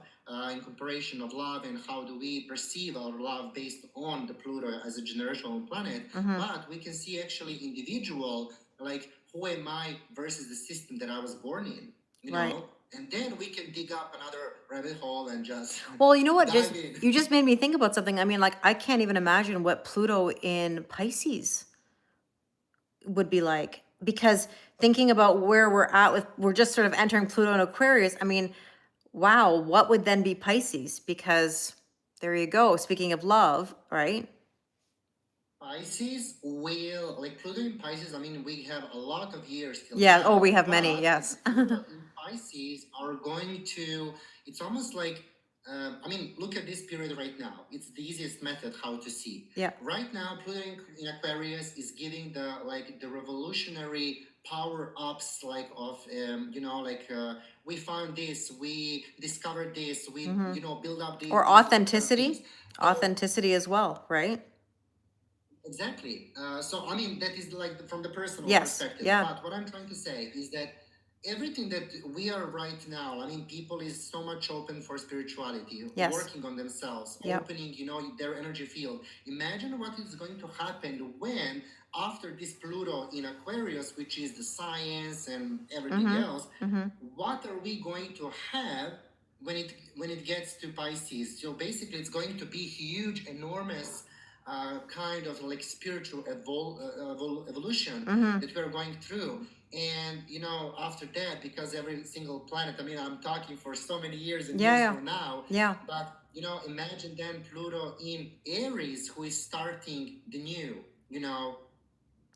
in comparison of love, and how do we perceive our love based on the Pluto as a generational planet. mm-hmm. But we can see actually individual, like who am I versus the system that I was born in, Right. and then we can dig up another rabbit hole and just Well, you know what? dive in. You just made me think about something. I mean, like, I can't even imagine what Pluto in Pisces would be like because thinking about where we're just sort of entering Pluto and Aquarius. I mean, wow, what would then be Pisces? Because there you go. Speaking of love, right? Pisces will, like Pluto in Pisces, I mean, we have a lot of years till Yeah. Oh, that, we have many. but Yes. the Pluto in Pisces are going to, it's almost like, I mean, look at this period right now. It's the easiest method how to see. Yeah. Right now, Pluto in Aquarius is giving the revolutionary power ups, like of, we found this, we discovered this, we, Hmm. build up Or these different kind of things. authenticity, authenticity as well, right? Exactly. So, I mean, that is like from the personal Yes. perspective. Yeah. But what I'm trying to say is that everything that we are right now, I mean, people is so much open for spirituality, Yes. working on themselves, Yep. opening, their energy field. Imagine what is going to happen when, after this Pluto in Aquarius, which is the science and everything Mm-hmm. else, Mm-hmm. what are we going to have when it gets to Pisces? So basically, it's going to be huge, enormous kind of like spiritual evolution Mm-hmm. that we're going through. And after that, because every single planet, I mean, I'm talking for so many years and Yeah. years Yeah. from now, Yeah. but imagine then Pluto in Aries, who is starting the new,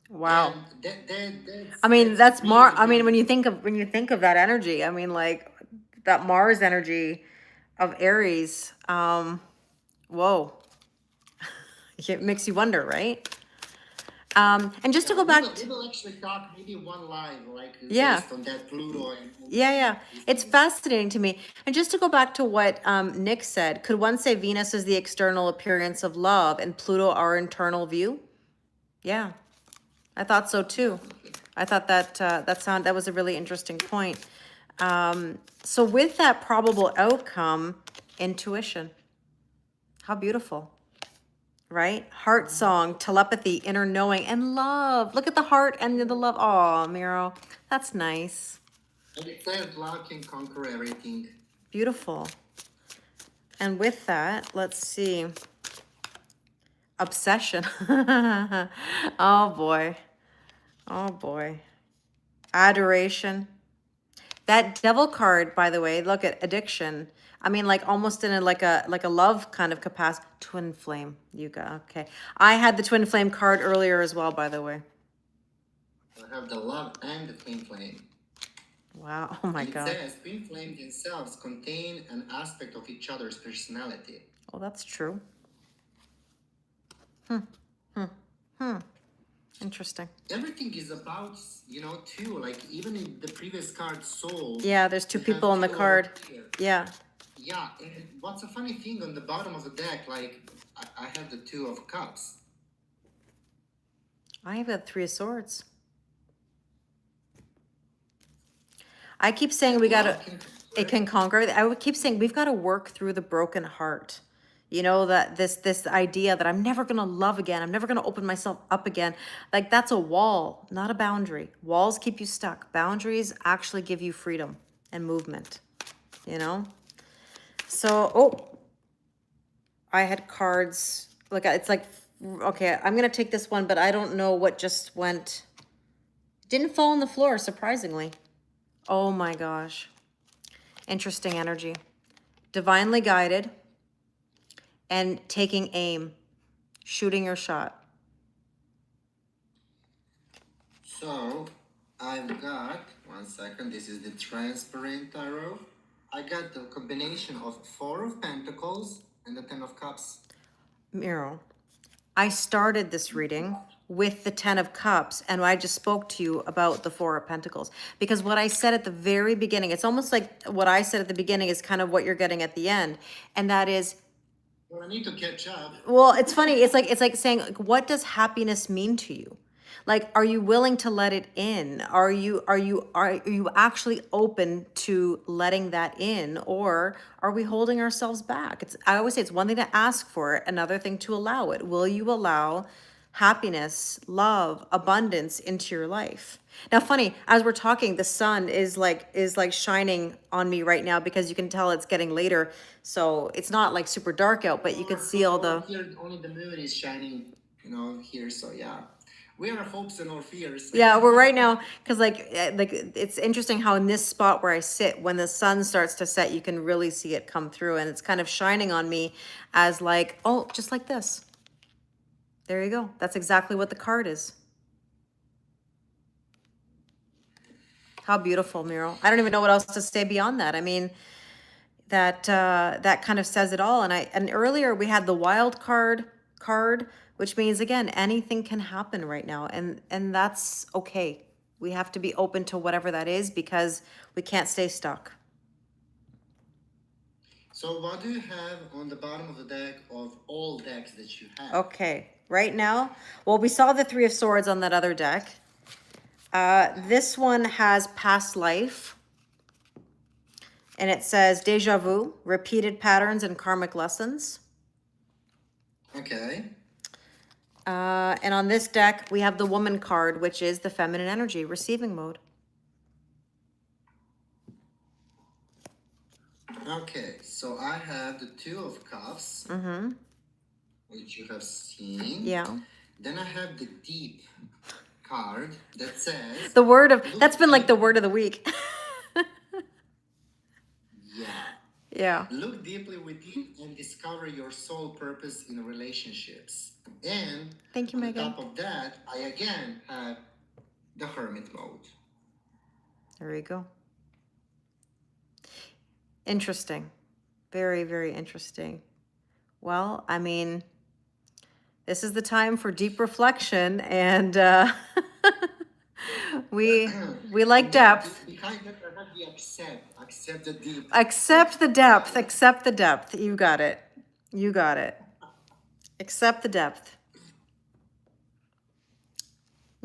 Wow. and that's I mean, that's that's really I mean, really. when you think of that energy, I mean, like that Mars energy of Aries, whoa, it makes you wonder, right? And just to Yeah, go we back will we will actually talk maybe one live like yeah, based on that Pluto and yeah, yeah. these It's things. fascinating to me. And just to go back to what Nick said, could one say Venus is the external appearance of love and Pluto our internal view? Yeah, I thought so too. Definitely. I thought that was a really interesting point. So with that probable outcome, intuition. How beautiful, right? Heart song, telepathy, inner knowing, and love. Look at the heart and the love. Oh, Miro, that's nice. And it says love can conquer everything. Beautiful. And with that, let's see. Obsession. Oh boy. Oh boy. Adoration. That devil card, by the way, look at addiction. I mean, like almost in a like a love kind of capacity. Twin flame. You got okay. I had the twin flame card earlier as well, by the way. I have the love and the twin flame. Wow. Oh my And it God. says twin flames themselves contain an aspect of each other's personality. Oh, that's true. Interesting. Everything is about, two. Like even in the previous card, soul. Yeah, there's two we have people on the two over card. here. Yeah. Yeah, and what's a funny thing on the bottom of the deck, like I have the Two of Cups. I have a Three of Swords. I keep saying we gotta, it can conquer. I would keep saying we've got to work through the broken heart. You know, that this idea that I'm never gonna love again, I'm never gonna open myself up again. Like that's a wall, not a boundary. Walls keep you stuck. Boundaries actually give you freedom and movement. You know? So, oh, I had cards. Look, it's like, okay, I'm gonna take this one, but I don't know what just went. Didn't fall on the floor, surprisingly. Oh my gosh. Interesting energy. Divinely guided and taking aim, shooting your shot. So I've got 1 second. This is the transparent tarot. I got the combination of Four of Pentacles and the Ten of Cups. Miro, I started this reading with the Ten of Cups, and I just spoke to you about the Four of Pentacles. Because what I said at the very beginning, it's almost like what I said at the beginning is kind of what you're getting at the end. And that is, Well, I need to catch up. well, it's funny. It's like saying, like, what does happiness mean to you? Like, are you willing to let it in? Are you actually open to letting that in, or are we holding ourselves back? I always say it's one thing to ask for it, another thing to allow it. Will you allow happiness, love, abundance into your life? Now, funny, as we're talking, the sun is like shining on me right now because you can tell it's getting later. So it's not like super dark out, but you can see all the, Here, only the moon is shining, here. So yeah, we are hopes and our fears. yeah, we're right now, because like it's interesting how in this spot where I sit, when the sun starts to set, you can really see it come through, and it's kind of shining on me as like, oh, just like this. There you go. That's exactly what the card is. How beautiful, Miro. I don't even know what else to say beyond that. I mean, that kind of says it all. And earlier we had the wild card, which means again, anything can happen right now, and that's okay. We have to be open to whatever that is because we can't stay stuck. So what do you have on the bottom of the deck of all decks that you have? Okay, right now, well, we saw the Three of Swords on that other deck. This one has past life, and it says deja vu, repeated patterns and karmic lessons. Okay. And on this deck, we have the woman card, which is the feminine energy, receiving mode. Okay, so I have the Two of Cups, which you have seen. Yeah. Then I have the Deep card that says The word of, that's been like the word of the week. yeah. Yeah. Look deeply within and discover your soul purpose in relationships. And Thank you, on Megan. top of that, I again have the Hermit mode. There you go. Interesting. Very, very interesting. Well, I mean, this is the time for deep reflection, and we like depth. Behind that, I have the accept the deep. Accept the depth. Accept the depth. You got it. You got it. Accept the depth.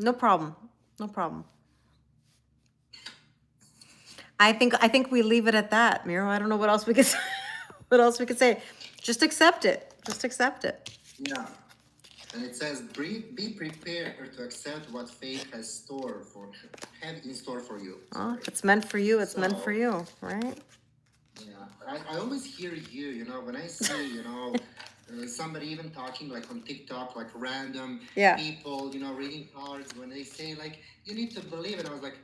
No problem. No problem. I think we leave it at that, Miro. I don't know what else we could say. What else we could say. Just accept it. Just accept it. Yeah. And it says, be prepared to accept what fate has have in store for you. Oh, Sorry. if it's meant for you, it's meant for So, you, right? yeah, I always hear you, when I see, somebody even talking like on TikTok, like random Yeah. people, reading cards when they say like, you need to believe it. I was like,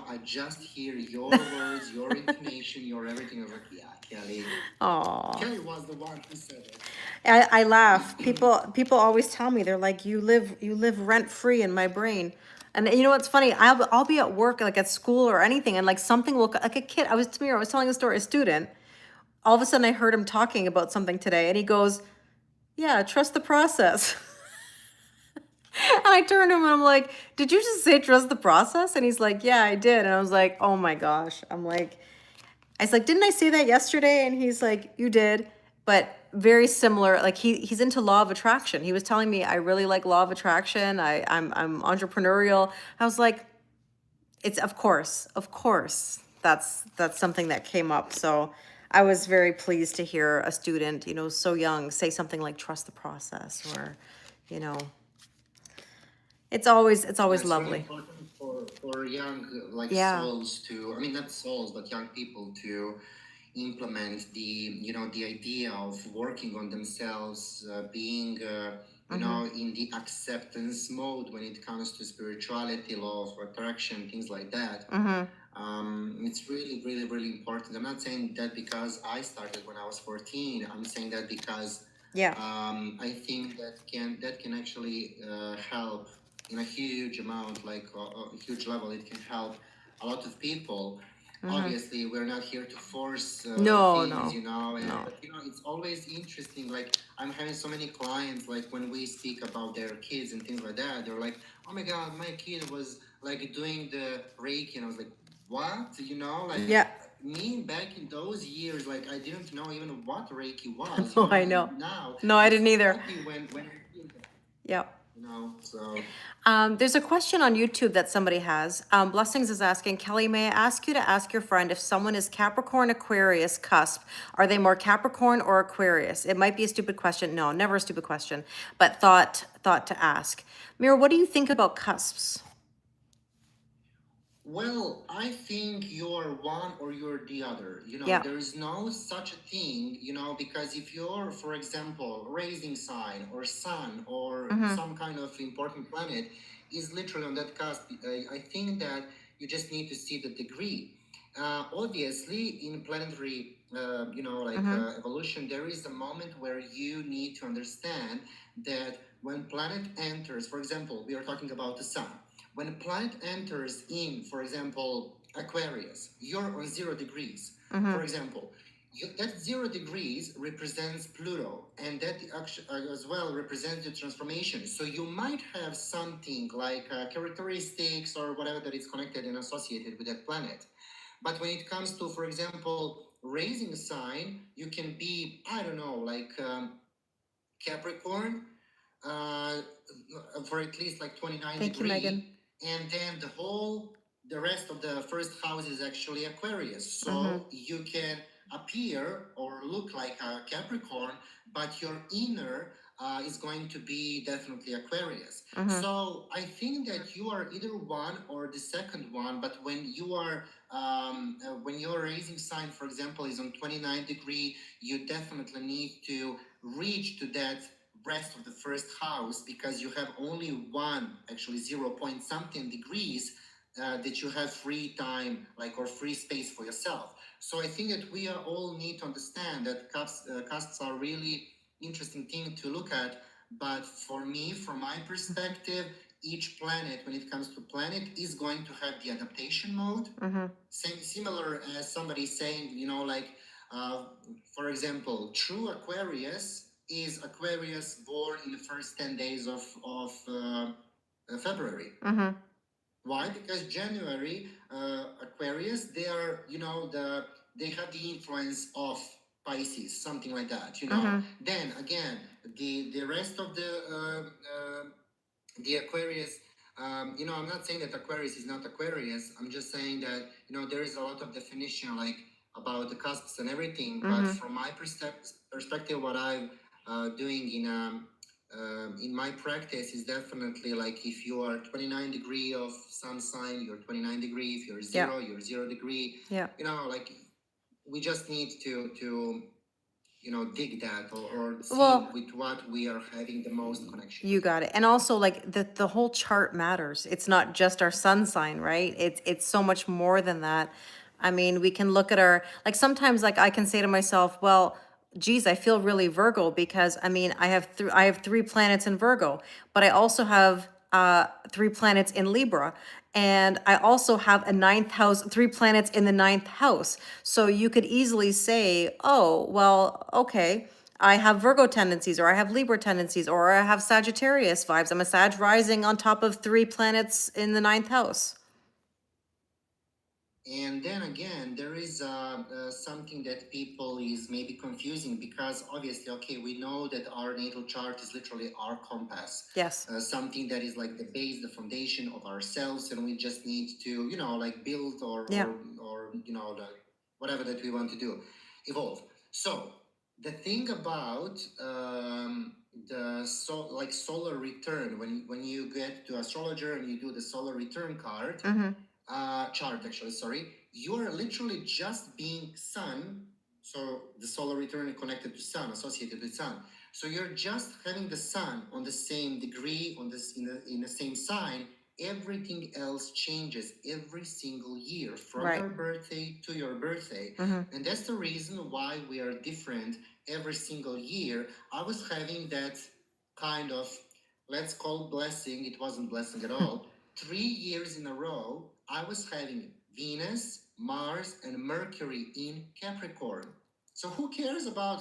I just hear your words, your intonation, your everything. I was like, yeah, Kelly. Oh, Kelly was the one who said it. I laugh. People always tell me, they're like, you live rent free in my brain. And you know what's funny? I'll be at work, like at school or anything, and like something will, like a kid. I was telling a story, a student. All of a sudden, I heard him talking about something today, and he goes, "Yeah, trust the process." And I turned to him and I'm like, "Did you just say trust the process?" And he's like, "Yeah, I did." And I was like, "Oh my gosh." I was like, "Didn't I say that yesterday?" And he's like, "You did." But very similar, like he's into law of attraction. He was telling me, "I really like law of attraction. I'm entrepreneurial." I was like, "It's of course, that's something that came up." So I was very pleased to hear a student, so young, say something like trust the process, or, you know, it's always That's really lovely. important for young like Yeah. souls to, I mean, not souls, but young people to implement the idea of working on themselves, being Mm-hmm. in the acceptance mode when it comes to spirituality, law of attraction, things like that. Mm-hmm. It's really, really, really important. I'm not saying that because I started when I was 14. I'm saying that because Yeah. I think that can actually help in a huge amount, like a huge level. It can help a lot of people. Mm-hmm. Obviously, we're not here to force No, things, no, and no. but it's always interesting. Like I'm having so many clients, like when we speak about their kids and things like that, they're like, "Oh my God, my kid was like doing the Reiki," and I was like, "What?" Like Yeah. me back in those years, like I didn't know even what Reiki was, No, I know. and now No, I I'm didn't so either. happy when I hear that, Yep. so There's a question on YouTube that somebody has. Blessings is asking, Kelly, may I ask you to ask your friend if someone is Capricorn Aquarius cusp, are they more Capricorn or Aquarius? It might be a stupid question. No, never a stupid question, but thought to ask. Mira, what do you think about cusps? well, I think you're one or you're the other. Yeah. There is no such a thing, because if you're, for example, rising sign or sun or Mm-hmm. some kind of important planet is literally on that cusp, I think that you just need to see the degree. Obviously, in planetary, like Mm-hmm. evolution, there is a moment where you need to understand that when planet enters, for example, we are talking about the sun. When a planet enters in, for example, Aquarius, you're on 0 degrees. Mm-hmm. For example, that 0 degrees represents Pluto, and that as well represents the transformation. So you might have something like characteristics or whatever that is connected and associated with that planet. But when it comes to, for example, raising a sign, you can be, I don't know, like Capricorn, uh, for at least like 29 Thank you, Megan. degree, and then the rest of the first house is actually Aquarius. Mm-hmm. So you can appear or look like a Capricorn, but your inner is going to be definitely Aquarius. Mm-hmm. So I think that you are either one or the second one. But when your raising sign, for example, is on 29 degree, you definitely need to reach to that rest of the first house, because you have only one, actually 0 point something degrees, that you have free time, like, or free space for yourself. So I think that we are all need to understand that castes are really interesting thing to look at. But for me, from my perspective, each planet, when it comes to planet, is going to have the adaptation mode. Mm-hmm. Similar as somebody saying, like, uh, for example, true Aquarius is Aquarius born in the first 10 days of February. Mm-hmm. Why? Because January, Aquarius, they are, they have the influence of Pisces, something like that. Mm-hmm. Then again, the rest of the Aquarius I'm not saying that Aquarius is not Aquarius. I'm just saying that, there is a lot of definition, like about the cusps and everything. But Mm-hmm. from my perspective, what I'm doing in my practice is definitely like if you are 29 degree of sun sign, you're 29 degree. If you're Yeah. zero, you're 0 degree. Yeah. Like we just need to dig that, or see Well, with what we are having the most connection you with. got it. And also like the whole chart matters. It's not just our sun sign, right? It's so much more than that. I mean, we can look at our, like sometimes like I can say to myself, well, geez, I feel really Virgo because I mean, I have three planets in Virgo, but I also have three planets in Libra. And I also have a ninth house, three planets in the ninth house. So you could easily say, oh, well, okay, I have Virgo tendencies, or I have Libra tendencies, or I have Sagittarius vibes. I'm a Sag rising on top of three planets in the ninth house. And then again, there is something that people is maybe confusing, because obviously, okay, we know that our natal chart is literally our compass, Yes. something that is like the base, the foundation of ourselves, and we just need to, like build, or Yeah. like whatever that we want to do, evolve. So the thing about like solar return, when you get to astrologer and you do the solar return card, Mm-hmm. chart actually, sorry, you are literally just being sun. So the solar return is connected to sun, associated with sun. So you're just having the sun on the same degree, on this in the same sign. Everything else changes every single year from Right. your birthday to your birthday. Mm-hmm. And that's the reason why we are different every single year. I was having that kind of, let's call blessing, it wasn't blessing at all. 3 years in a row, I was having Venus, Mars, and Mercury in Capricorn. So who cares about,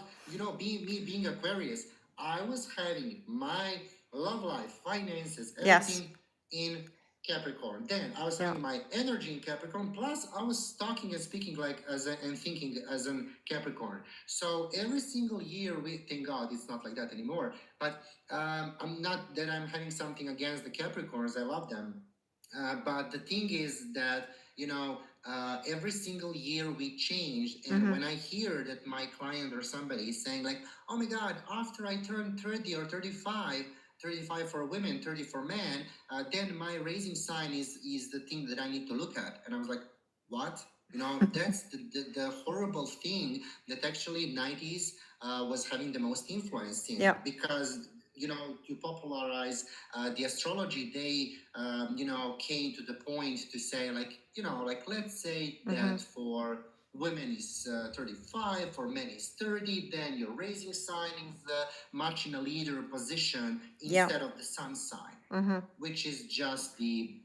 being Aquarius? I was having my love life, finances, Yes. everything in Capricorn. Then I was Yeah. having my energy in Capricorn. Plus, I was talking and speaking and thinking as a Capricorn. So every single year, we thank God it's not like that anymore. But I'm not that I'm having something against the Capricorns. I love them. But the thing is that, every single year we changed. And Mm-hmm. when I hear that my client or somebody is saying, like, oh my God, after I turn 30 or 35 for women, 30 for men, then my raising sign is the thing that I need to look at. And I was like, what? That's the horrible thing that actually 90s was having the most influence in, Yeah. because to popularize the astrology, they came to the point to say, like, like, let's say Mm-hmm. that for women is 35, for men is 30, then your raising sign is much in a leader position Yeah. instead of the sun sign, Mm-hmm. which is just the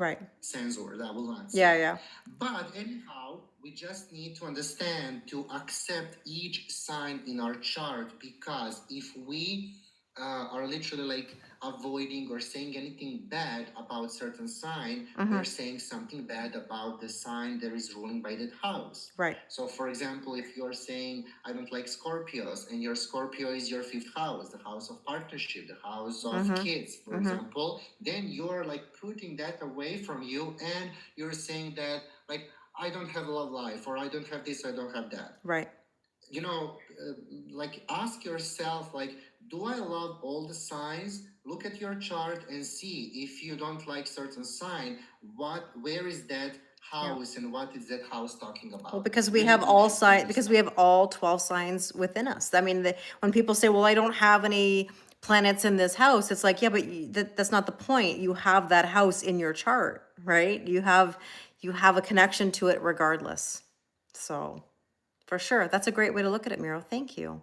Right. censor, that will not Yeah. say. Yeah. But anyhow, we just need to understand to accept each sign in our chart, because if we are literally like avoiding or saying anything bad about certain sign, Mm-hmm. we're saying something bad about the sign that is ruling by that house. Right. So for example, if you're saying I don't like Scorpios, and your Scorpio is your fifth house, the house of partnership, the house of Mm-hmm. kids, for Mm-hmm. example, then you're like putting that away from you, and you're saying that, like, I don't have a love life, or I don't have this, I don't have that. Right. Like, ask yourself, like, do I love all the signs? Look at your chart and see, if you don't like certain sign, where is that Yeah. house, and what is that house talking about? Well, because we Really have deep all shit to signs, because we understand. have all 12 signs within us. I mean, when people say, well, I don't have any planets in this house, it's like, yeah, but that's not the point. You have that house in your chart, right? You have a connection to it regardless. So for sure, that's a great way to look at it, Miro. Thank you.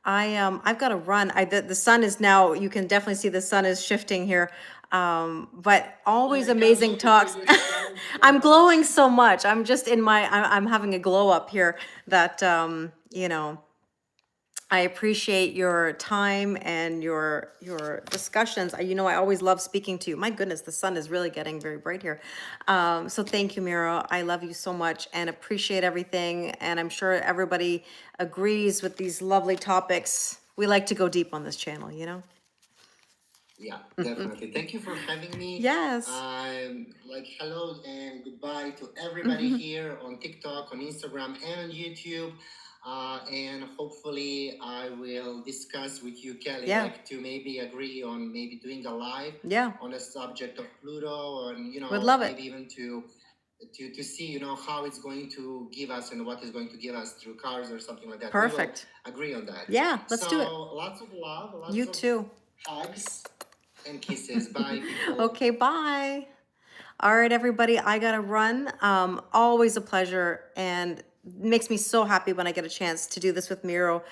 I've got to run. The sun is now, you can definitely see the sun is shifting here. But Oh always my God, amazing look at you, talks. you're shining so I'm glowing much. so much. I'm just in I'm having a glow up here that, I appreciate your time and your discussions. I always love speaking to you. My goodness, the sun is really getting very bright here. So thank you, Miro. I love you so much and appreciate everything. And I'm sure everybody agrees with these lovely topics. We like to go deep on this channel, you know? Yeah, definitely. Thank you for having me. Yes. Like hello and goodbye to everybody here on TikTok, on Instagram, and on YouTube. And hopefully, I will discuss with you, Kelly, Yeah. like to maybe agree on maybe doing a live Yeah. on the subject of Pluto, and Would love it. maybe even to see how it's going to give us and what is going to give us through cars or something like that. We will Perfect. agree on that. Yeah, let's do it. So lots of love, You lots of too. hugs and kisses. Bye, people. Okay, bye. All right, everybody, I gotta run. Always a pleasure, and makes me so happy when I get a chance to do this with Miro,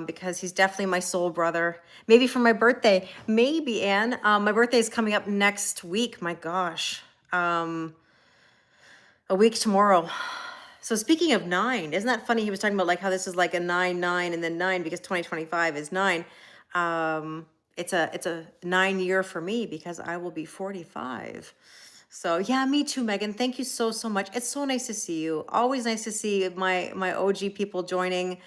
because he's definitely my soul brother. Maybe for my birthday, maybe, Anne. My birthday is coming up next week. My gosh, a week tomorrow. So speaking of nine, isn't that funny? He was talking about like how this is like a 9, 9, and then 9 because 2025 is 9. Um, it's a 9 year for me because I will be 45. So yeah, me too, Megan. Thank you so so much. It's so nice to see you. Always nice to see my OG people joining,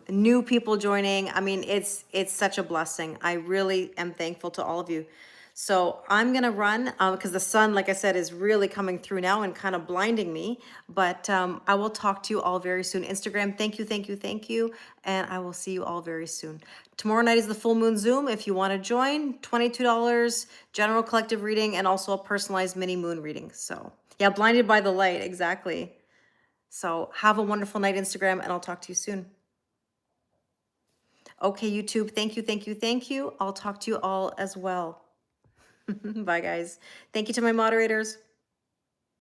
new people joining. I mean, it's such a blessing. I really am thankful to all of you. So I'm gonna run because the sun, like I said, is really coming through now and kind of blinding me. But I will talk to you all very soon. Instagram, thank you, thank you, thank you, and I will see you all very soon. Tomorrow night is the full moon Zoom. If you want to join, $22, general collective reading, and also a personalized mini moon reading. So yeah, blinded by the light, exactly. So have a wonderful night, Instagram, and I'll talk to you soon. Okay, YouTube, thank you, thank you, thank you. I'll talk to you all as well. Bye, guys. Thank you to my moderators.